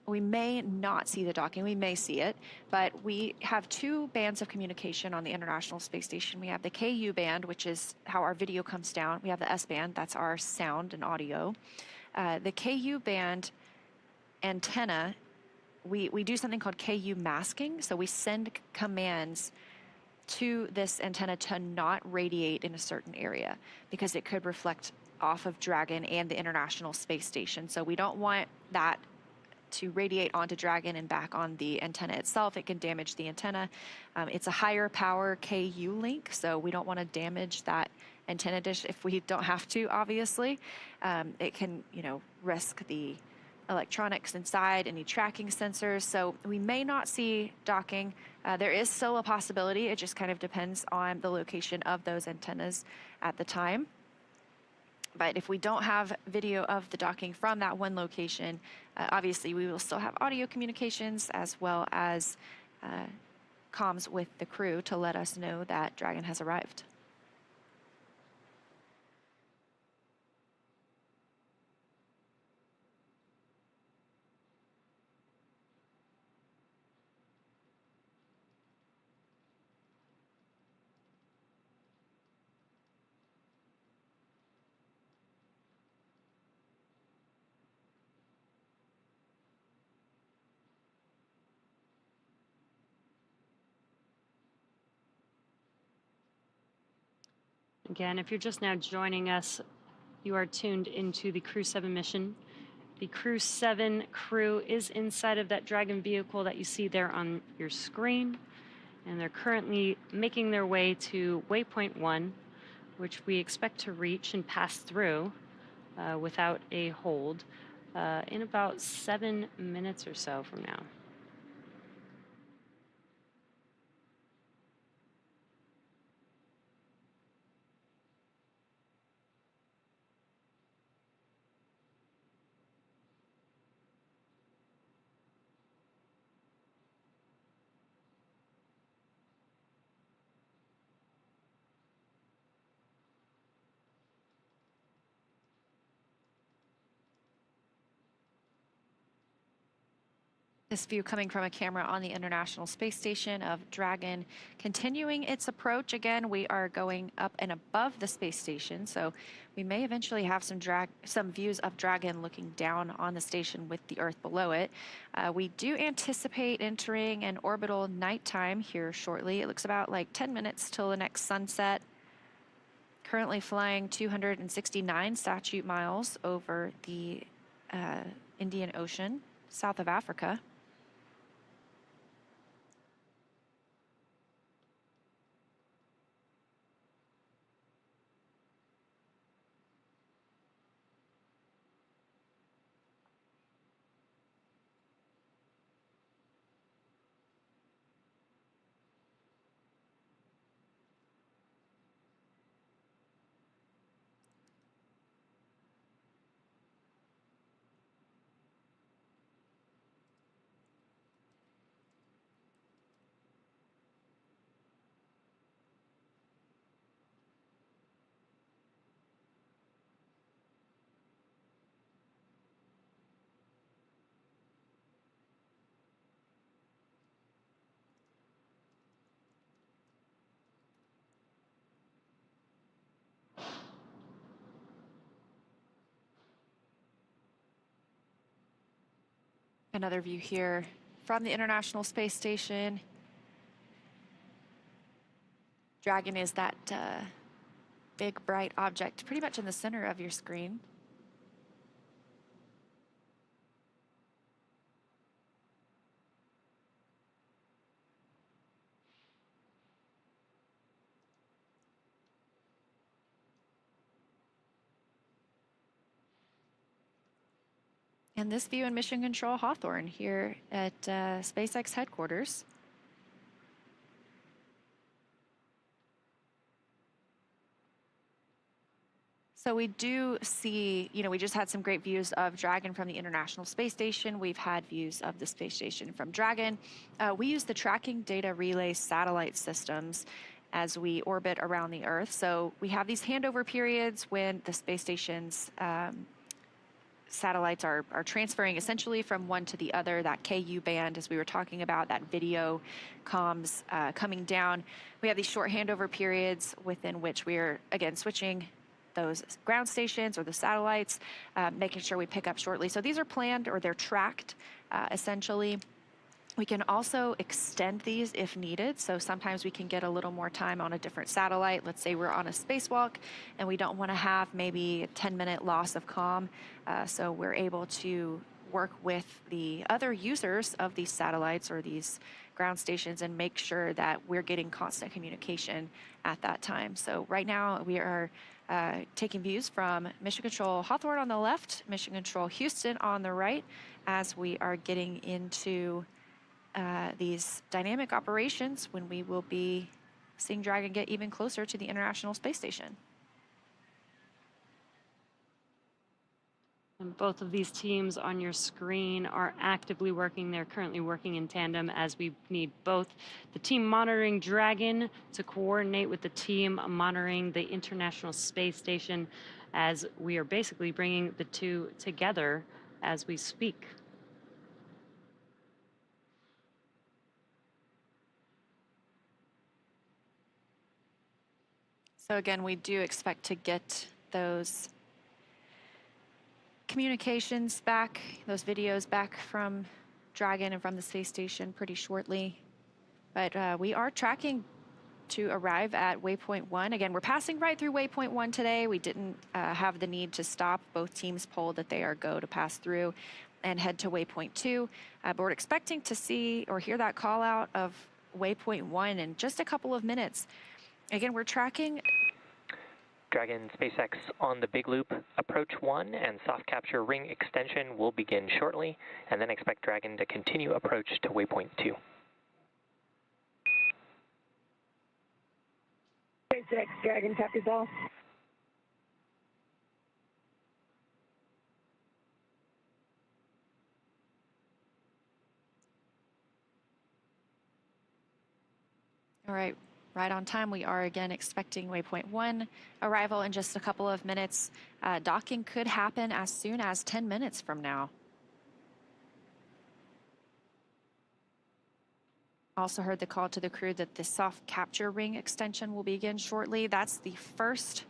we may not see the docking. We may see it. But we have 2 bands of communication on the International Space Station. We have the KU band, which is how our video comes down. We have the S band. That's our sound and audio. The KU band antenna, we do something called KU masking. So we send commands to this antenna to not radiate in a certain area because it could reflect off of Dragon and the International Space Station. So we don't want that to radiate onto Dragon and back on the antenna itself. It can damage the antenna. It's a higher power KU link, so we don't want to damage that antenna dish if we don't have to, obviously. It can, risk the electronics inside, any tracking sensors. So we may not see docking. There is still a possibility. It just kind of depends on the location of those antennas at the time. But if we don't have video of the docking from that one location, obviously we will still have audio communications as well as comms with the crew to let us know that Dragon has arrived. Again, if you're just now joining us, you are tuned into the Crew-7 mission. The Crew-7 crew is inside of that Dragon vehicle that you see there on your screen, and they're currently making their way to waypoint 1, which we expect to reach and pass through without a hold in about 7 minutes or so from now. This view coming from a camera on the International Space Station of Dragon continuing its approach. Again, we are going up and above the space station, so we may eventually have some views of Dragon looking down on the station with the Earth below it. We do anticipate entering an orbital nighttime here shortly. It looks about like 10 minutes till the next sunset. Currently flying 269 statute miles over the Indian Ocean. south of Africa. Another view here from the International Space Station. Dragon is that big bright object pretty much in the center of your screen. And this view in Mission Control Hawthorne here at SpaceX headquarters. So we do see, we just had some great views of Dragon from the International Space Station. We've had views of the space station from Dragon. We use the tracking data relay satellite systems as we orbit around the Earth. So we have these handover periods when the space station's satellites are transferring essentially from one to the other, that KU band, as we were talking about, that video comms coming down. We have these short handover periods within which we're, again, switching those ground stations or the satellites, making sure we pick up shortly. So these are planned, or they're tracked, essentially. We can also extend these if needed. So sometimes we can get a little more time on a different satellite. Let's say we're on a spacewalk and we don't want to have maybe a 10-minute loss of comm. So we're able to work with the other users of these satellites or these ground stations and make sure that we're getting constant communication at that time. So right now we are taking views from Mission Control Hawthorne on the left, Mission Control Houston on the right, as we are getting into these dynamic operations when we will be seeing Dragon get even closer to the International Space Station. And both of these teams on your screen are actively working. They're currently working in tandem, as we need both the team monitoring Dragon to coordinate with the team monitoring the International Space Station, as we are basically bringing the two together as we speak. So again, we do expect to get those communications back, those videos back from Dragon and from the space station pretty shortly. But we are tracking to arrive at waypoint 1. Again, we're passing right through waypoint 1 today. We didn't have the need to stop. Both teams polled that they are go to pass through and head to waypoint 2. But we're expecting to see or hear that call out of waypoint 1 in just a couple of minutes. Again, we're tracking. Dragon SpaceX on the big loop, approach 1 and soft capture ring extension will begin shortly, and then expect Dragon to continue approach to waypoint 2. SpaceX Dragon, copies all. All right. Right on time. We are again expecting waypoint 1 arrival in just a couple of minutes. Docking could happen as soon as 10 minutes from now. Also heard the call to the crew that the soft capture ring extension will begin shortly. That's the first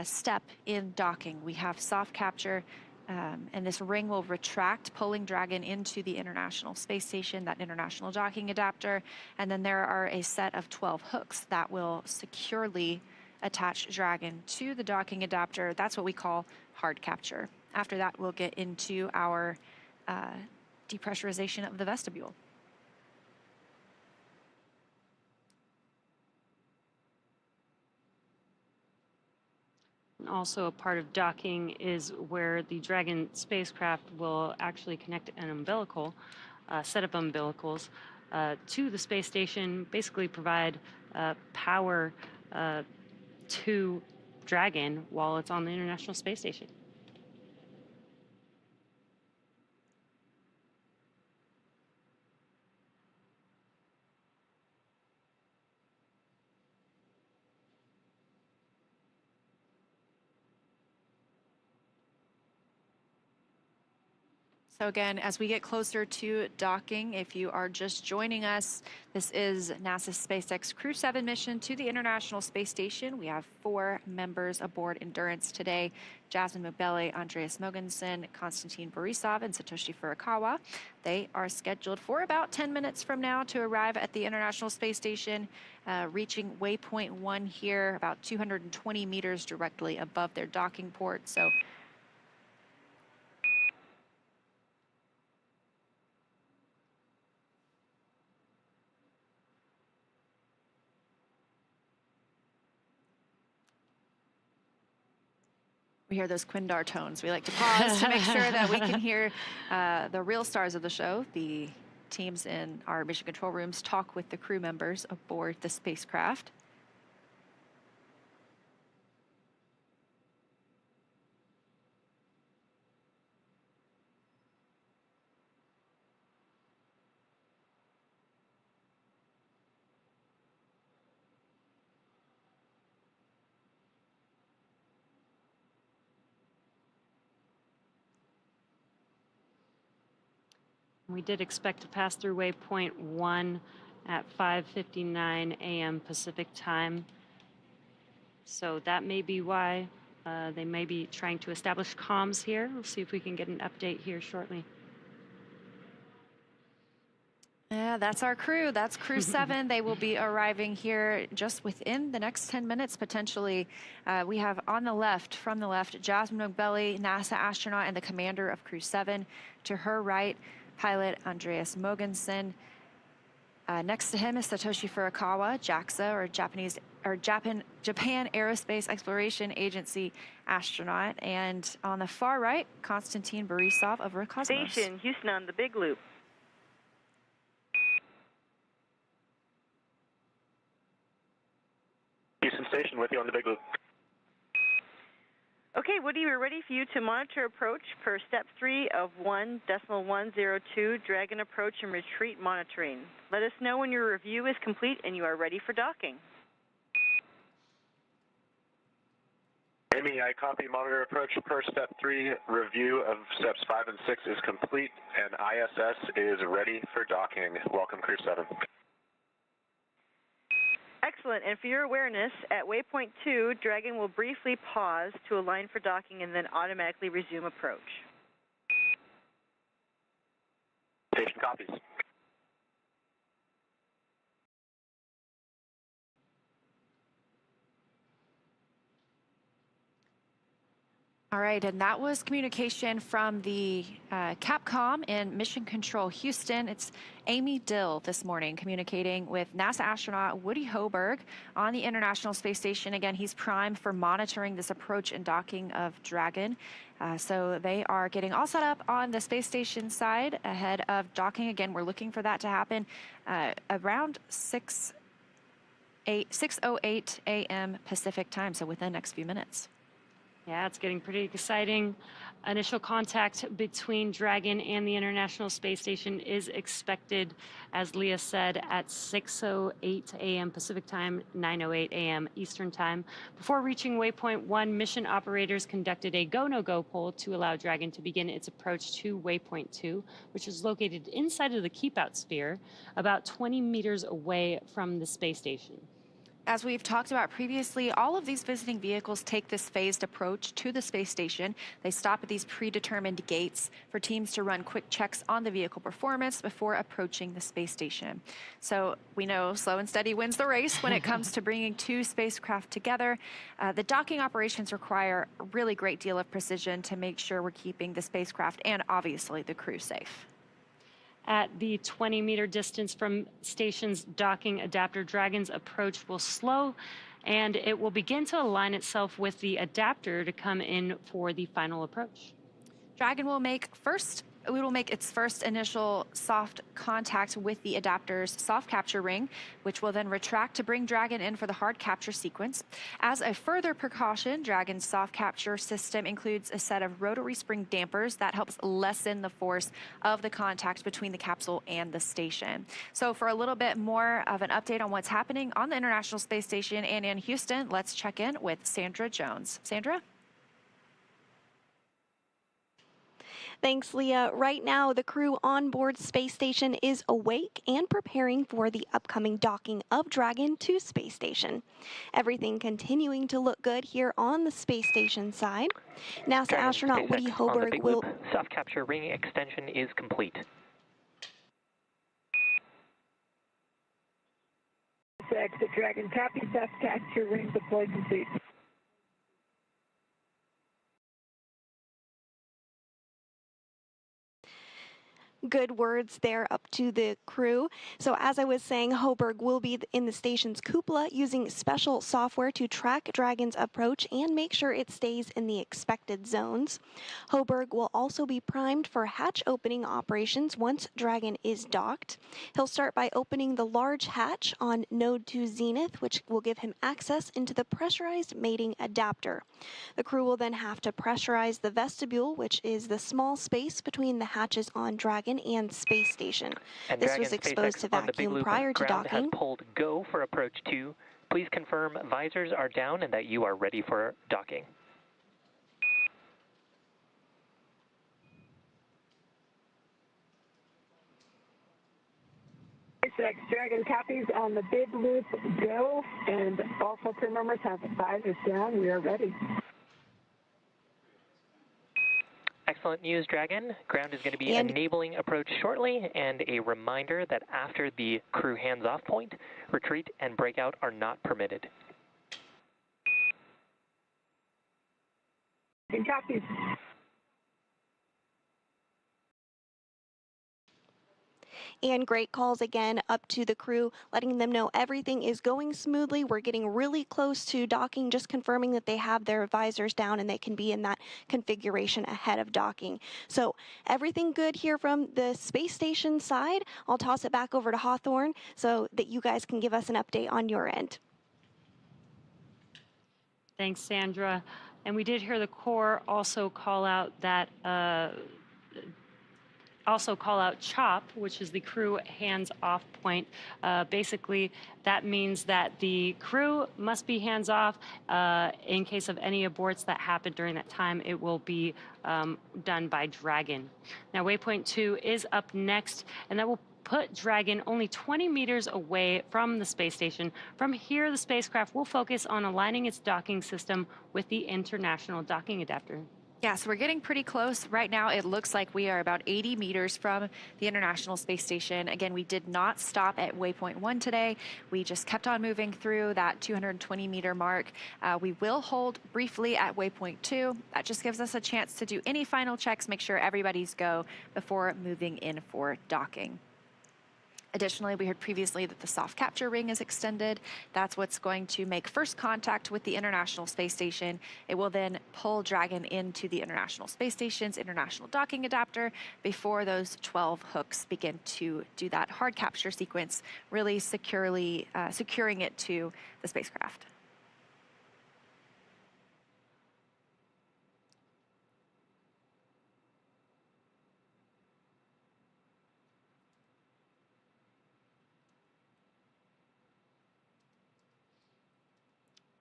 step in docking. We have soft capture, and this ring will retract, pulling Dragon into the International Space Station, that international docking adapter. And then there are a set of 12 hooks that will securely attach Dragon to the docking adapter. That's what we call hard capture. After that, we'll get into our depressurization of the vestibule. And also a part of docking is where the Dragon spacecraft will actually connect an umbilical, set of umbilicals to the space station, basically provide power to Dragon while it's on the International Space Station. So again, as we get closer to docking, if you are just joining us, this is NASA's SpaceX Crew-7 mission to the International Space Station. We have 4 members aboard Endurance today: Jasmine Mobele, Andreas Mogensen, Konstantin Borisov, and Satoshi Furukawa. They are scheduled for about 10 minutes from now to arrive at the International Space Station, reaching waypoint 1 here, about 220 meters directly above their docking port. So we hear those Quindar tones. We like to pause to make sure that we can hear the real stars of the show. The teams in our mission control rooms talk with the crew members aboard the spacecraft. We did expect to pass through waypoint 1 at 5:59 a.m. Pacific time. So that may be why they may be trying to establish comms here. We'll see if we can get an update here shortly. Yeah, that's our crew. That's Crew-7. They will be arriving here just within the next 10 minutes, potentially. We have on the left, from the left, Jasmine Mobele, NASA astronaut and the commander of Crew-7. To her right, pilot Andreas Mogensen. Next to him is Satoshi Furukawa, JAXA, Japan Aerospace Exploration Agency astronaut. And on the far right, Konstantin Borisov of Roscosmos. Station, Houston on the big loop. Houston Station, with you on the big loop. Okay, Woody, we're ready for you to monitor approach for step 3 of 1.102 Dragon approach and retreat monitoring. Let us know when your review is complete and you are ready for docking. Amy, I copy monitor approach per step 3. Review of steps 5 and 6 is complete, and ISS is ready for docking. Welcome, Crew-7. Excellent, and for your awareness, at waypoint 2, Dragon will briefly pause to align for docking and then automatically resume approach. Station copies. All right, and that was communication from the Capcom in Mission Control Houston. It's Amy Dill this morning communicating with NASA astronaut Woody Hoburg on the International Space Station. Again, he's primed for monitoring this approach and docking of Dragon. So they are getting all set up on the space station side ahead of docking. Again, we're looking for that to happen around 6:08 a.m. Pacific time, so within the next few minutes. Yeah, it's getting pretty exciting. Initial contact between Dragon and the International Space Station is expected, as Leah said, at 6:08 a.m. Pacific time, 9:08 a.m. Eastern time. Before reaching waypoint 1, mission operators conducted a go-no-go poll to allow Dragon to begin its approach to waypoint 2, which is located inside of the keep-out sphere, about 20 meters away from the space station. As we've talked about previously, all of these visiting vehicles take this phased approach to the space station. They stop at these predetermined gates for teams to run quick checks on the vehicle performance before approaching the space station. So we know slow and steady wins the race when it comes to bringing two spacecraft together. The docking operations require a really great deal of precision to make sure we're keeping the spacecraft and obviously the crew safe. At the 20-meter distance from station's docking adapter, Dragon's approach will slow, and it will begin to align itself with the adapter to come in for the final approach. Dragon will make its first initial soft contact with the adapter's soft capture ring, which will then retract to bring Dragon in for the hard capture sequence. As a further precaution, Dragon's soft capture system includes a set of rotary spring dampers that helps lessen the force of the contact between the capsule and the station. So for a little bit more of an update on what's happening on the International Space Station and in Houston, let's check in with Sandra Jones. Sandra? Thanks, Leah. Right now, the crew on board Space Station is awake and preparing for the upcoming docking of Dragon to Space Station. Everything continuing to look good here on the Space Station side. NASA Dragon astronaut SpaceX Woody on the Hoberg big will... loop. Soft capture ring extension is complete. Exit Dragon, copy, soft capture ring deployed complete. Good words there up to the crew. So as I was saying, Hoberg will be in the station's cupola using special software to track Dragon's approach and make sure it stays in the expected zones. Hoberg will also be primed for hatch opening operations once Dragon is docked. He'll start by opening the large hatch on Node 2 Zenith, which will give him access into the pressurized mating adapter. The crew will then have to pressurize the vestibule, which is the small space between the hatches on Dragon and Space Station. And This Dragon was exposed SpaceX to on the big vacuum loop prior to ground docking. has pulled go for approach 2. Please confirm visors are down and that you are ready for docking. SpaceX Dragon copies on the big loop, go, and also crew members have visors down. We are ready. Excellent news, Dragon. Ground is going to be enabling approach shortly, and a reminder that after the crew hands-off point, retreat and breakout are not permitted. And copies. And great calls again up to the crew, letting them know everything is going smoothly. We're getting really close to docking, just confirming that they have their visors down and they can be in that configuration ahead of docking. So everything good here from the space station side. I'll toss it back over to Hawthorne so that you guys can give us an update on your end. Thanks, Sandra. And we did hear the Corps also call out that CHOP, which is the crew hands-off point. Basically, that means that the crew must be hands-off. In case of any aborts that happen during that time, it will be done by Dragon. Now, waypoint 2 is up next, and that will put Dragon only 20 meters away from the space station. From here, the spacecraft will focus on aligning its docking system with the International Docking Adapter. Yeah, so we're getting pretty close. Right now, it looks like we are about 80 meters from the International Space Station. Again, we did not stop at waypoint 1 today. We just kept on moving through that 220-meter mark. We will hold briefly at waypoint 2. That just gives us a chance to do any final checks, make sure everybody's go before moving in for docking. Additionally, we heard previously that the soft capture ring is extended. That's what's going to make first contact with the International Space Station. It will then pull Dragon into the International Space Station's International Docking Adapter before those 12 hooks begin to do that hard capture sequence, really securely securing it to the spacecraft.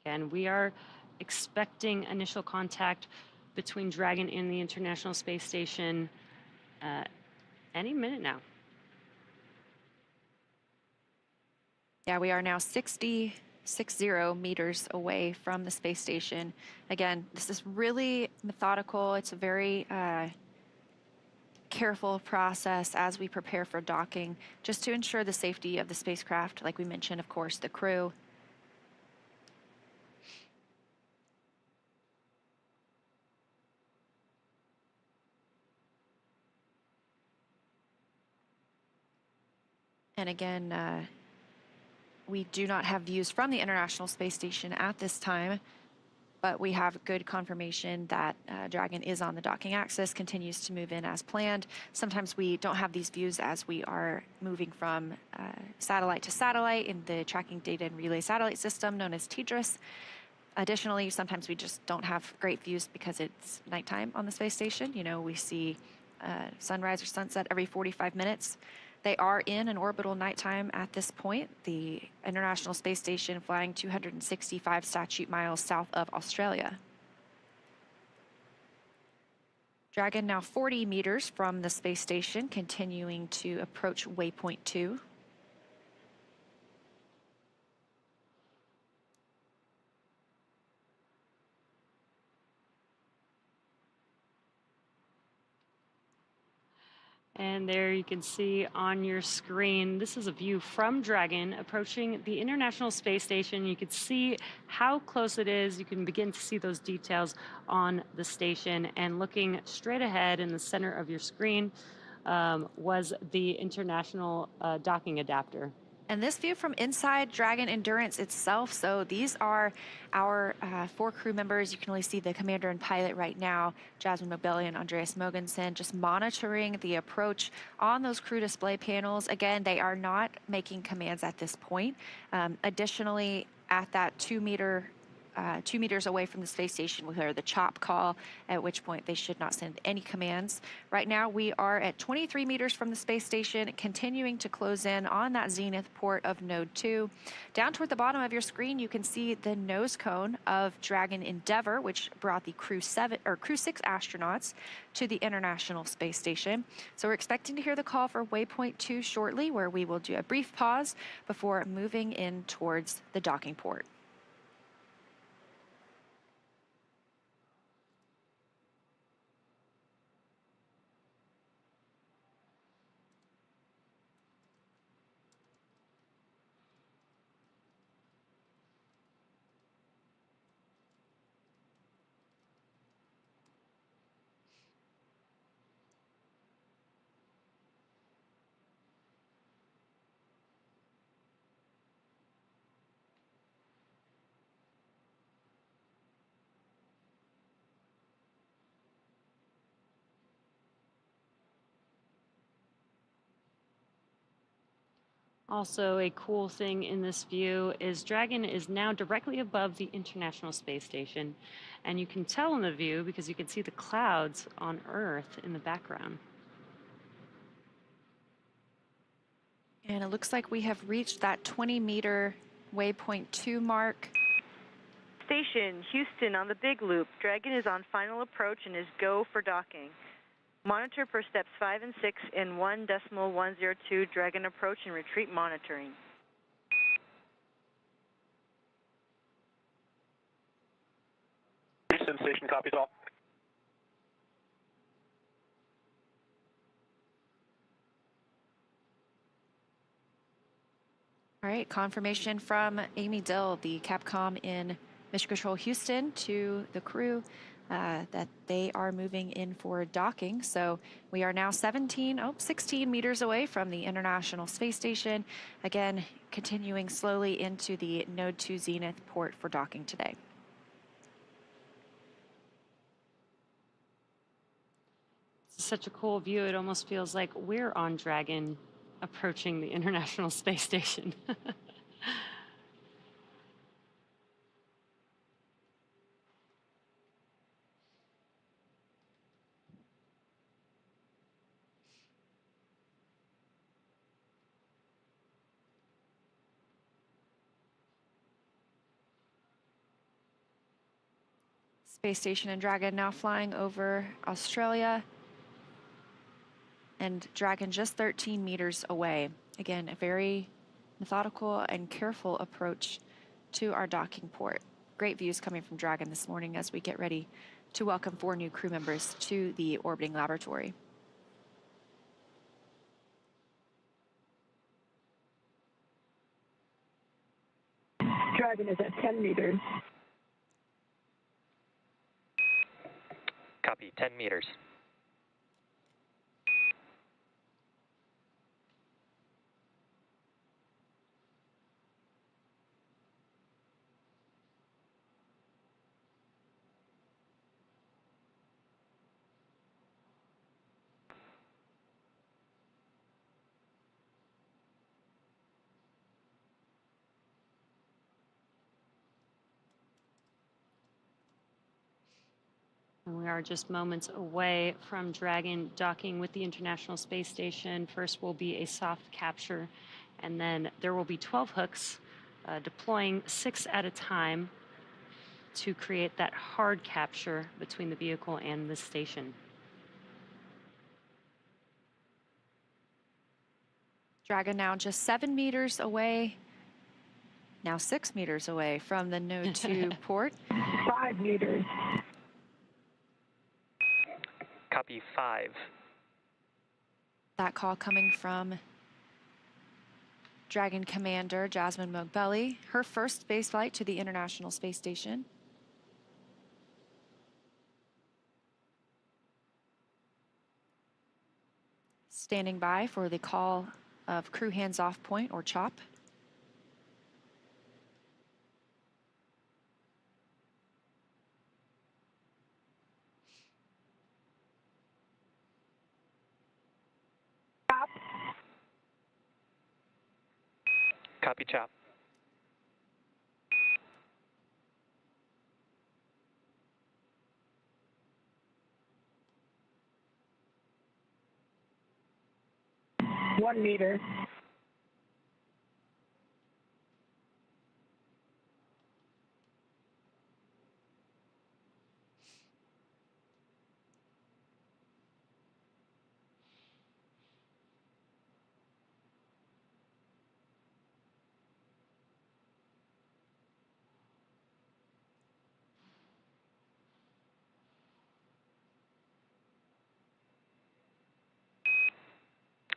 And we are expecting initial contact between Dragon and the International Space Station any minute now. Yeah, we are now 60 60 meters away from the space station. Again, this is really methodical. It's a very careful process as we prepare for docking, just to ensure the safety of the spacecraft, like we mentioned, of course, the crew. And again, we do not have views from the International Space Station at this time, but we have good confirmation that Dragon is on the docking axis, continues to move in as planned. Sometimes we don't have these views as we are moving from satellite to satellite in the Tracking Data and Relay Satellite System known as TDRS. Additionally, sometimes we just don't have great views because it's nighttime on the space station. You know, we see sunrise or sunset every 45 minutes. They are in an orbital nighttime at this point. The International Space Station flying 265 statute miles south of Australia. Dragon now 40 meters from the space station, continuing to approach waypoint 2. And there you can see on your screen, this is a view from Dragon approaching the International Space Station. You can see how close it is. You can begin to see those details on the station. And looking straight ahead in the center of your screen was the International Docking Adapter. And this view from inside Dragon Endurance itself. So these are our 4 crew members. You can only see the commander and pilot right now, Jasmine Nobeli and Andreas Mogensen, just monitoring the approach on those crew display panels. Again, they are not making commands at this point. Additionally, at that 2 meters away from the space station, we hear the chop call, at which point they should not send any commands. Right now, we are at 23 meters from the space station, continuing to close in on that zenith port of Node 2. Down toward the bottom of your screen, you can see the nose cone of Dragon Endeavour, which brought the Crew-7 or Crew-6 astronauts to the International Space Station. So we're expecting to hear the call for waypoint 2 shortly, where we will do a brief pause before moving in towards the docking port. Also, a cool thing in this view is Dragon is now directly above the International Space Station. And you can tell in the view because you can see the clouds on Earth in the background. And it looks like we have reached that 20-meter waypoint 2 mark. Station, Houston on the Big Loop. Dragon is on final approach and is go for docking. Monitor per steps 5 and 6 in 1.102 Dragon approach and retreat monitoring. Houston Station copies all. All right, confirmation from Amy Dill, the Capcom in Mission Control Houston, to the crew that they are moving in for docking. So we are now 16 meters away from the International Space Station. Again, continuing slowly into the Node 2 Zenith port for docking today. It's such a cool view. It almost feels like we're on Dragon approaching the International Space Station. Space Station and Dragon now flying over Australia. And Dragon just 13 meters away. Again, a very methodical and careful approach to our docking port. Great views coming from Dragon this morning as we get ready to welcome 4 new crew members to the orbiting laboratory. Dragon is at 10 meters. Copy, 10 meters. And we are just moments away from Dragon docking with the International Space Station. First will be a soft capture, and then there will be 12 hooks deploying 6 at a time to create that hard capture between the vehicle and the station. Dragon now just 7 meters away, now 6 meters away from the Node 2 port. 5 meters. Copy, 5. That call coming from Dragon Commander Jasmine Mogbelli, her first spaceflight to the International Space Station. Standing by for the call of crew hands-off point, or CHOP. Stop. Copy, CHOP. One meter.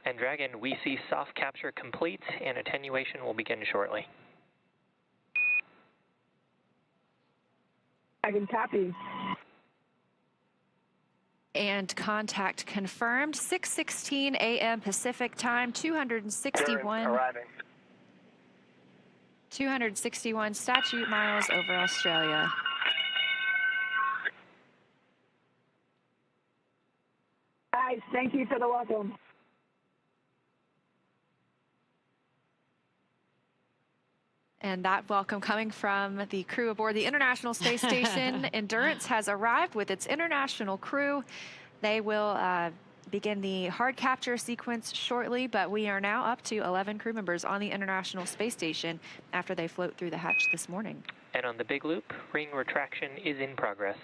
And Dragon, we see soft capture complete, and attenuation will begin shortly. Dragon copies. And contact confirmed, 6:16 a.m. Pacific time, 261 statute miles over Australia. Guys, thank you for the welcome. And that welcome coming from the crew aboard the International Space Station. Endurance has arrived with its international crew. They will begin the hard capture sequence shortly, but we are now up to 11 crew members on the International Space Station after they float through the hatch this morning. And on the big loop, ring retraction is in progress.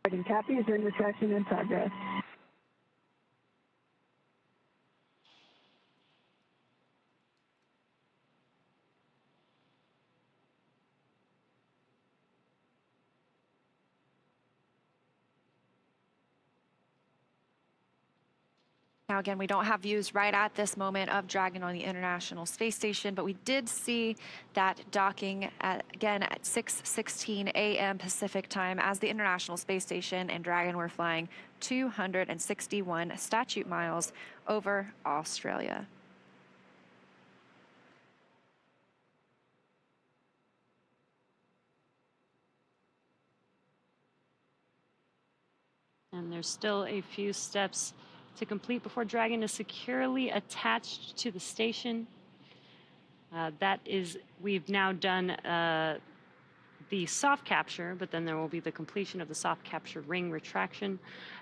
Dragon copies, ring retraction in progress. Now, again, we don't have views right at this moment of Dragon on the International Space Station, but we did see that docking again at 6:16 a.m. Pacific time as the International Space Station and Dragon were flying 261 statute miles over Australia. And there's still a few steps to complete before Dragon is securely attached to the station. We've now done the soft capture, but then there will be the completion of the soft capture ring retraction,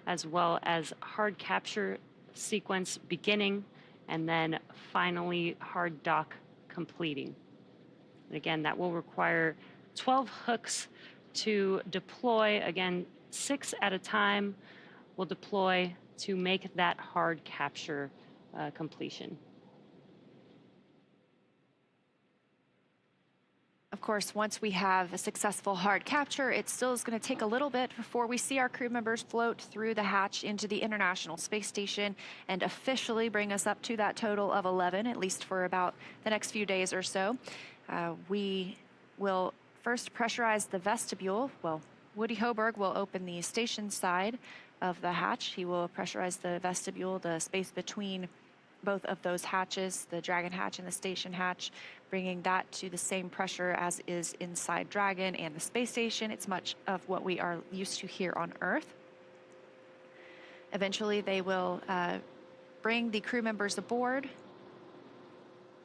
as well as hard capture sequence beginning, and then finally hard dock completing. And again, that will require 12 hooks to deploy. Again, 6 at a time will deploy to make that hard capture completion. Of course, once we have a successful hard capture, it still is going to take a little bit before we see our crew members float through the hatch into the International Space Station and officially bring us up to that total of 11, at least for about the next few days or so. We will first pressurize the vestibule. Well, Woody Hoburg will open the station side of the hatch. He will pressurize the vestibule, the space between both of those hatches, the Dragon hatch and the station hatch, bringing that to the same pressure as is inside Dragon and the space station. It's much of what we are used to here on Earth. Eventually, they will bring the crew members aboard.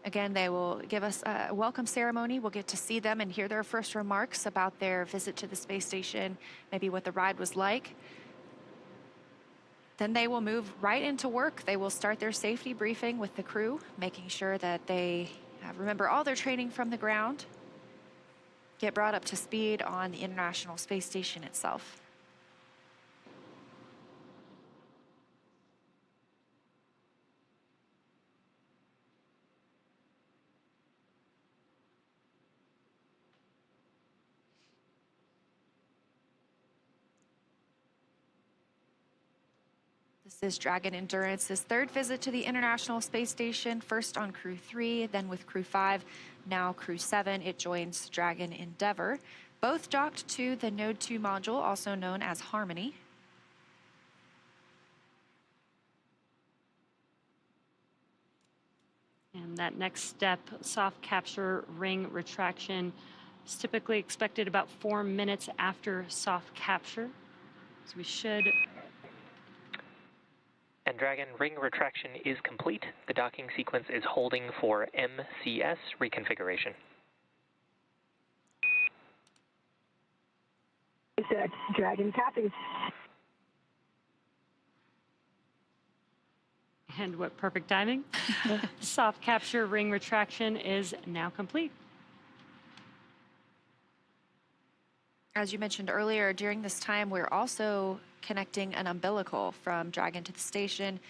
Again, they will give us a welcome ceremony. We'll get to see them and hear their first remarks about their visit to the space station, maybe what the ride was like. Then they will move right into work. They will start their safety briefing with the crew, making sure that they remember all their training from the ground, get brought up to speed on the International Space Station itself. This is Dragon Endurance's third visit to the International Space Station, first on Crew 3, then with Crew 5, now Crew 7. It joins Dragon Endeavour, both docked to the Node 2 module, also known as Harmony. And that next step, soft capture ring retraction, is typically expected about 4 minutes after soft capture. So we should... And Dragon ring retraction is complete. The docking sequence is holding for MCS reconfiguration. SpaceX Dragon copies. And what perfect timing. Soft capture ring retraction is now complete. As you mentioned earlier, during this time, we're also connecting an umbilical from Dragon to the station.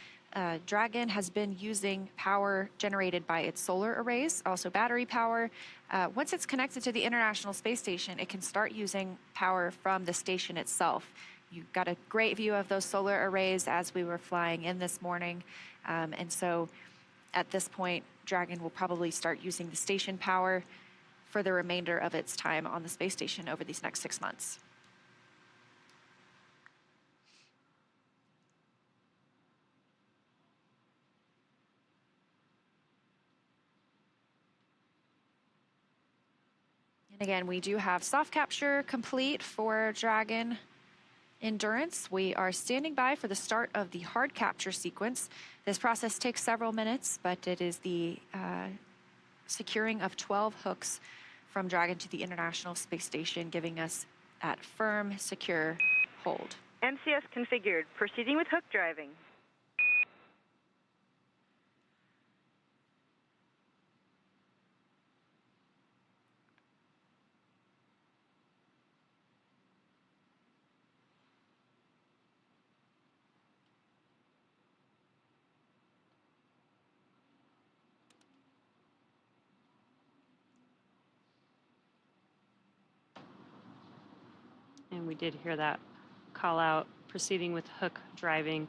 Dragon has been using power generated by its solar arrays, also battery power. Once it's connected to the International Space Station, it can start using power from the station itself. You got a great view of those solar arrays as we were flying in this morning. And so at this point, Dragon will probably start using the station power for the remainder of its time on the space station over these next 6 months. And again, we do have soft capture complete for Dragon Endurance. We are standing by for the start of the hard capture sequence. This process takes several minutes, but it is the securing of 12 hooks from Dragon to the International Space Station, giving us that firm, secure hold. MCS configured. Proceeding with hook driving. And we did hear that call out, proceeding with hook driving.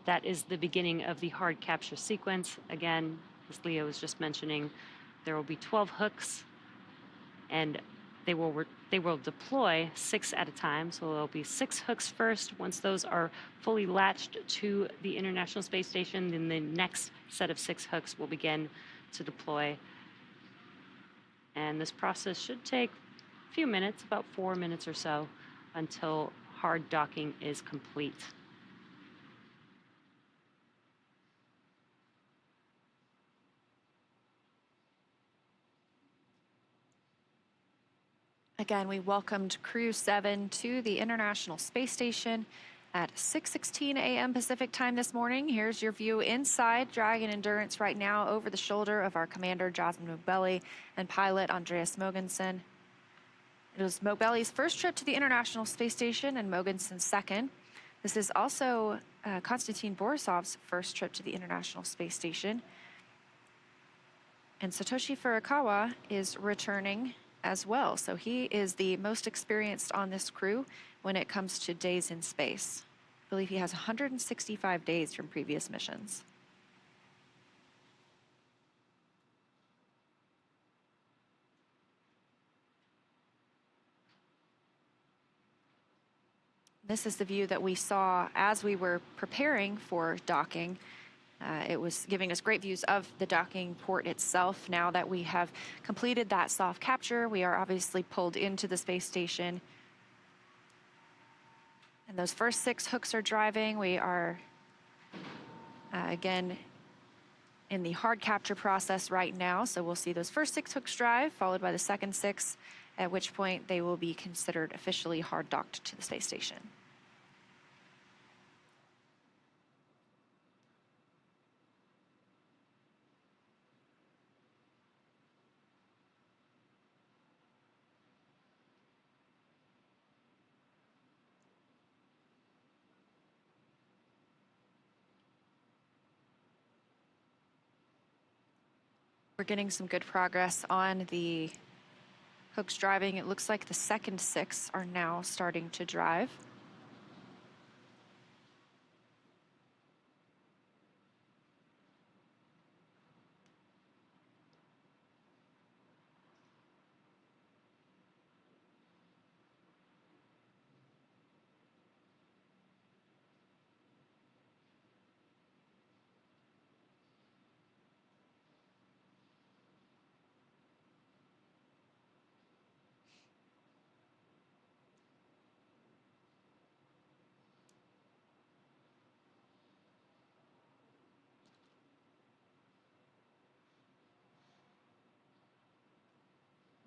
That is the beginning of the hard capture sequence. Again, as Leo was just mentioning, there will be 12 hooks, and they will deploy 6 at a time. So there'll be 6 hooks first. Once those are fully latched to the International Space Station, then the next set of 6 hooks will begin to deploy. And this process should take a few minutes, about 4 minutes or so, until hard docking is complete. Again, we welcomed Crew-7 to the International Space Station at 6:16 a.m. Pacific time this morning. Here's your view inside Dragon Endurance right now over the shoulder of our commander, Jasmine Mogbelli, and pilot Andreas Mogensen. It was Mogbelli's first trip to the International Space Station and Mogensen's second. This is also Konstantin Borisov's first trip to the International Space Station. And Satoshi Furukawa is returning as well. So he is the most experienced on this crew when it comes to days in space. I believe he has 165 days from previous missions. This is the view that we saw as we were preparing for docking. It was giving us great views of the docking port itself. Now that we have completed that soft capture, we are obviously pulled into the space station. And those first 6 hooks are driving. We are, again, in the hard capture process right now. So we'll see those first 6 hooks drive, followed by the second 6, at which point they will be considered officially hard docked to the space station. We're getting some good progress on the hooks driving. It looks like the second 6 are now starting to drive.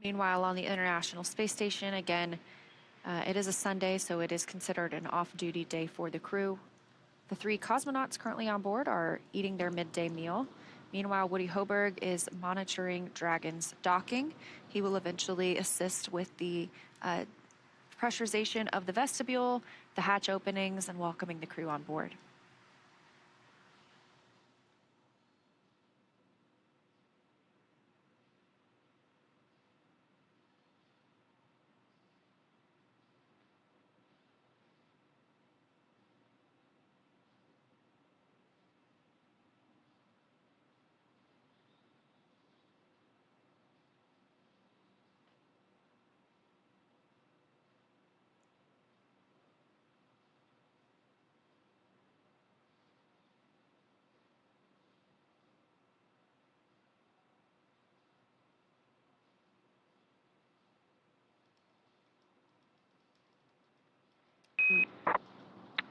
Meanwhile, on the International Space Station, again, it is a Sunday, so it is considered an off-duty day for the crew. The 3 cosmonauts currently on board are eating their midday meal. Meanwhile, Woody Hoberg is monitoring Dragon's docking. He will eventually assist with the pressurization of the vestibule, the hatch openings, and welcoming the crew on board.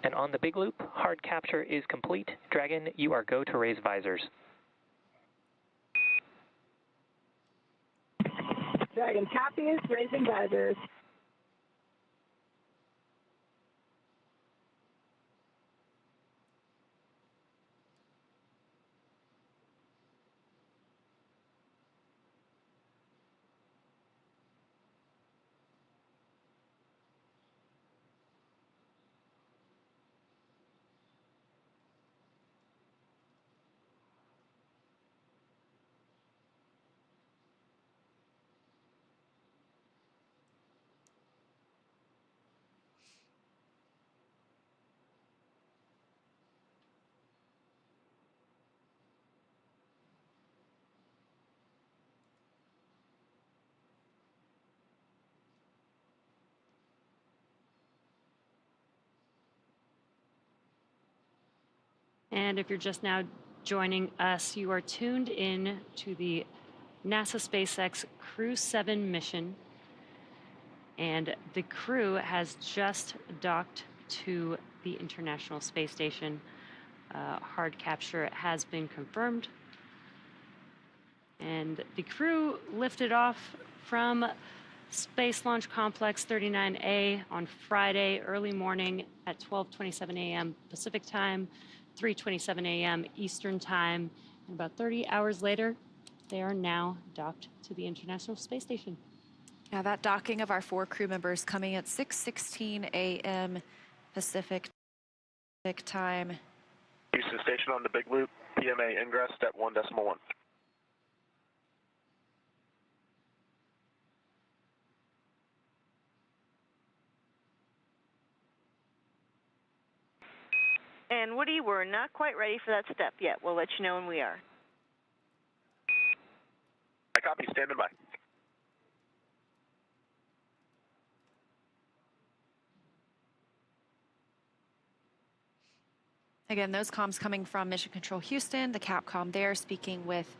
And on the big loop, hard capture is complete. Dragon, you are go to raise visors. Dragon copies, raising visors. And if you're just now joining us, you are tuned in to the NASA SpaceX Crew-7 mission. And the crew has just docked to the International Space Station. Hard capture has been confirmed. And the crew lifted off from Space Launch Complex 39A on Friday early morning at 12:27 a.m. Pacific time, 3:27 a.m. Eastern time. And about 30 hours later, they are now docked to the International Space Station. Yeah, that docking of our 4 crew members coming at 6:16 a.m. Pacific time. Houston Station on the big loop, PMA ingress, step 1.1. And Woody, we're not quite ready for that step yet. We'll let you know when we are. I copy. Standing by. Again, those comms coming from Mission Control Houston, the Capcom there, speaking with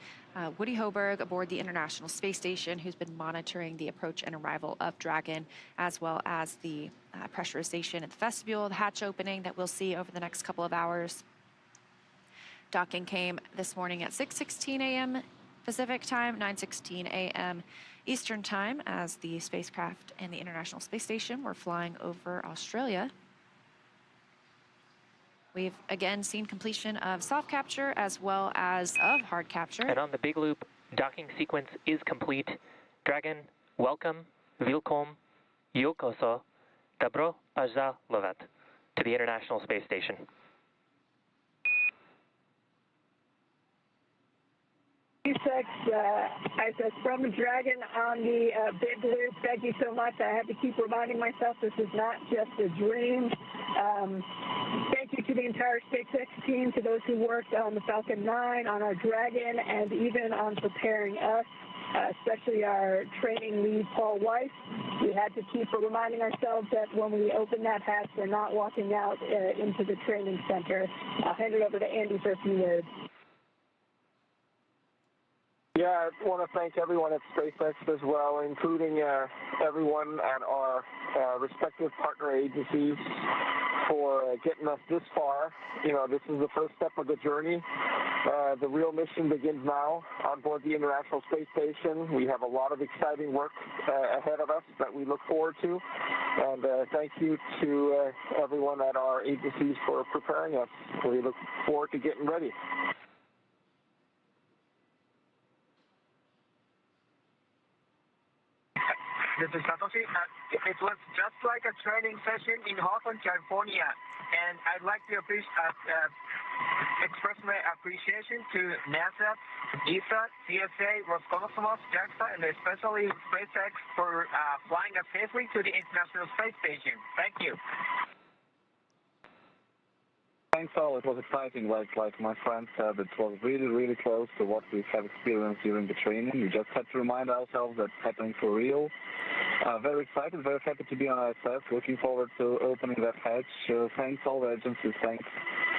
Woody Hoberg aboard the International Space Station, who's been monitoring the approach and arrival of Dragon, as well as the pressurization at the vestibule, the hatch opening that we'll see over the next couple of hours. Docking came this morning at 6:16 a.m. Pacific time, 9:16 a.m. Eastern time, as the spacecraft and the International Space Station were flying over Australia. We've again seen completion of soft capture as well as of hard capture. And on the big loop, docking sequence is complete. Dragon, welcome, Vilkom, Yokoso, Dobro Pожаловать to the International Space Station. SpaceX ISS from Dragon on the big loop. Thank you so much. I have to keep reminding myself this is not just a dream. Thank you to the entire SpaceX team, to those who worked on the Falcon 9, on our Dragon, and even on preparing us, especially our training lead, Paul Weiss. We had to keep reminding ourselves that when we open that hatch, we're not walking out into the training center. I'll hand it over to Andy for a few words. Yeah, I want to thank everyone at SpaceX as well, including everyone at our respective partner agencies for getting us this far. You know, this is the first step of the journey. The real mission begins now on board the International Space Station. We have a lot of exciting work ahead of us that we look forward to. And thank you to everyone at our agencies for preparing us. We look forward to getting ready. This is Satoshi. It was just like a training session in Hawthorne, California, and I'd like to express my appreciation to NASA, ESA, CSA, Roscosmos, JAXA, and especially SpaceX for flying us safely to the International Space Station. Thank you. Thanks all. It was exciting. Like my friend said, it was really, really close to what we have experienced during the training. We just had to remind ourselves that it's happening for real. Very excited, very happy to be on ISS. Looking forward to opening that hatch. Thanks all the agencies. Thanks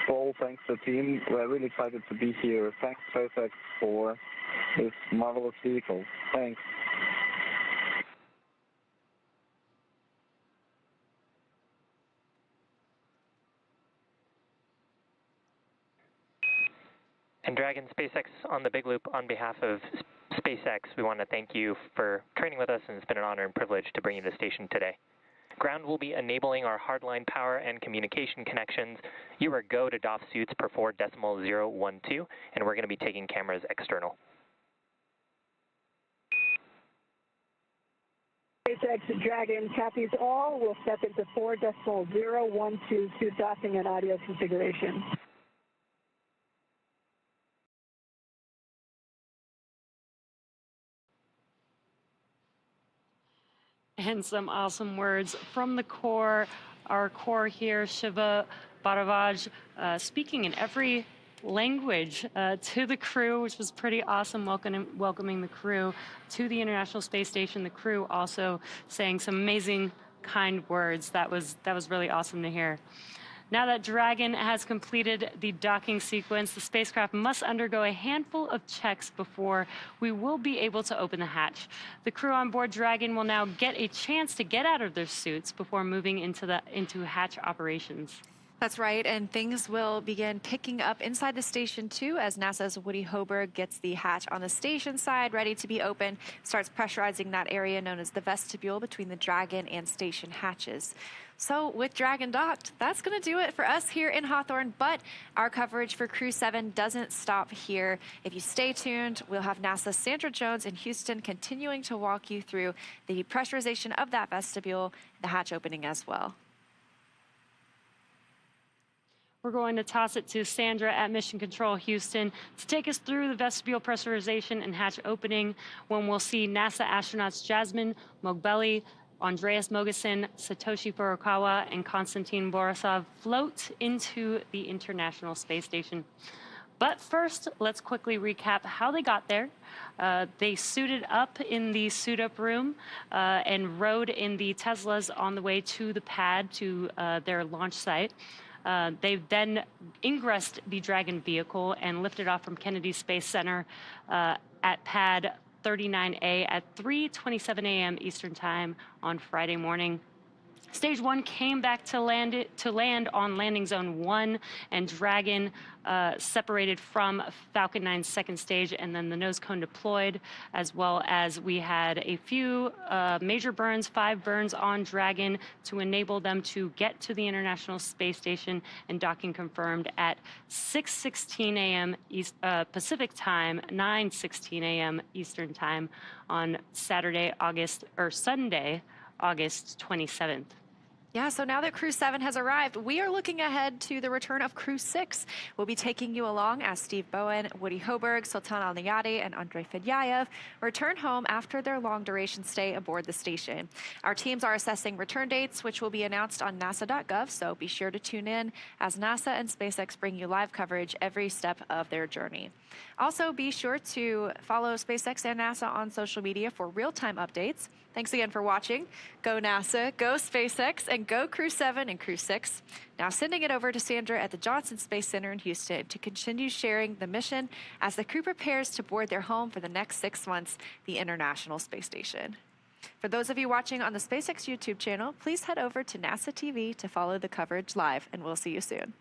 Paul. Thanks the team. We're really excited to be here. Thanks SpaceX for this marvelous vehicle. Thanks. And Dragon, SpaceX on the big loop, on behalf of SpaceX, we want to thank you for training with us, and it's been an honor and privilege to bring you to the station today. Ground will be enabling our hardline power and communication connections. You are go to DOF suits per 4.012, and we're going to be taking cameras external. SpaceX Dragon copies all. We'll step into 4.012 suit docking and audio configuration. And some awesome words from the core, our core here, Shiva Bharavaj, speaking in every language to the crew, which was pretty awesome, welcoming the crew to the International Space Station. The crew also saying some amazing, kind words. That was really awesome to hear. Now that Dragon has completed the docking sequence, the spacecraft must undergo a handful of checks before we will be able to open the hatch. The crew on board Dragon will now get a chance to get out of their suits before moving into hatch operations. That's right, and things will begin picking up inside the station too, as NASA's Woody Hoberg gets the hatch on the station side ready to be open, starts pressurizing that area known as the vestibule between the Dragon and station hatches. So with Dragon docked, that's going to do it for us here in Hawthorne, but our coverage for Crew-7 doesn't stop here. If you stay tuned, we'll have NASA's Sandra Jones in Houston continuing to walk you through the pressurization of that vestibule, the hatch opening as well. We're going to toss it to Sandra at Mission Control Houston to take us through the vestibule pressurization and hatch opening, when we'll see NASA astronauts Jasmine Mogbelli, Andreas Mogensen, Satoshi Furukawa, and Konstantin Borisov float into the International Space Station. But first, let's quickly recap how they got there. They suited up in the suit-up room and rode in the Teslas on the way to the pad to their launch site. They then ingressed the Dragon vehicle and lifted off from Kennedy Space Center at pad 39A at 3:27 a.m. Eastern Time on Friday morning. Stage 1 came back to land on landing zone 1, and Dragon separated from Falcon 9's second stage, and then the nose cone deployed, as well as we had a few major burns, 5 burns on Dragon to enable them to get to the International Space Station, and docking confirmed at 6:16 a.m. Pacific Time, 9:16 a.m. Eastern Time on Sunday, August 27th. Yeah, so now that Crew-7 has arrived, we are looking ahead to the return of Crew-6. We'll be taking you along as Steve Bowen, Woody Hoberg, Sultan Al-Nayati, and Andrei Fedyayev return home after their long-duration stay aboard the station. Our teams are assessing return dates, which will be announced on nasa.gov, so be sure to tune in as NASA and SpaceX bring you live coverage every step of their journey. Also, be sure to follow SpaceX and NASA on social media for real-time updates. Thanks again for watching. Go NASA, go SpaceX, and go Crew-7 and Crew-6. Now sending it over to Sandra at the Johnson Space Center in Houston to continue sharing the mission as the crew prepares to board their home for the next 6 months, the International Space Station. For those of you watching on the SpaceX YouTube channel, please head over to NASA TV to follow the coverage live, and we'll see you soon.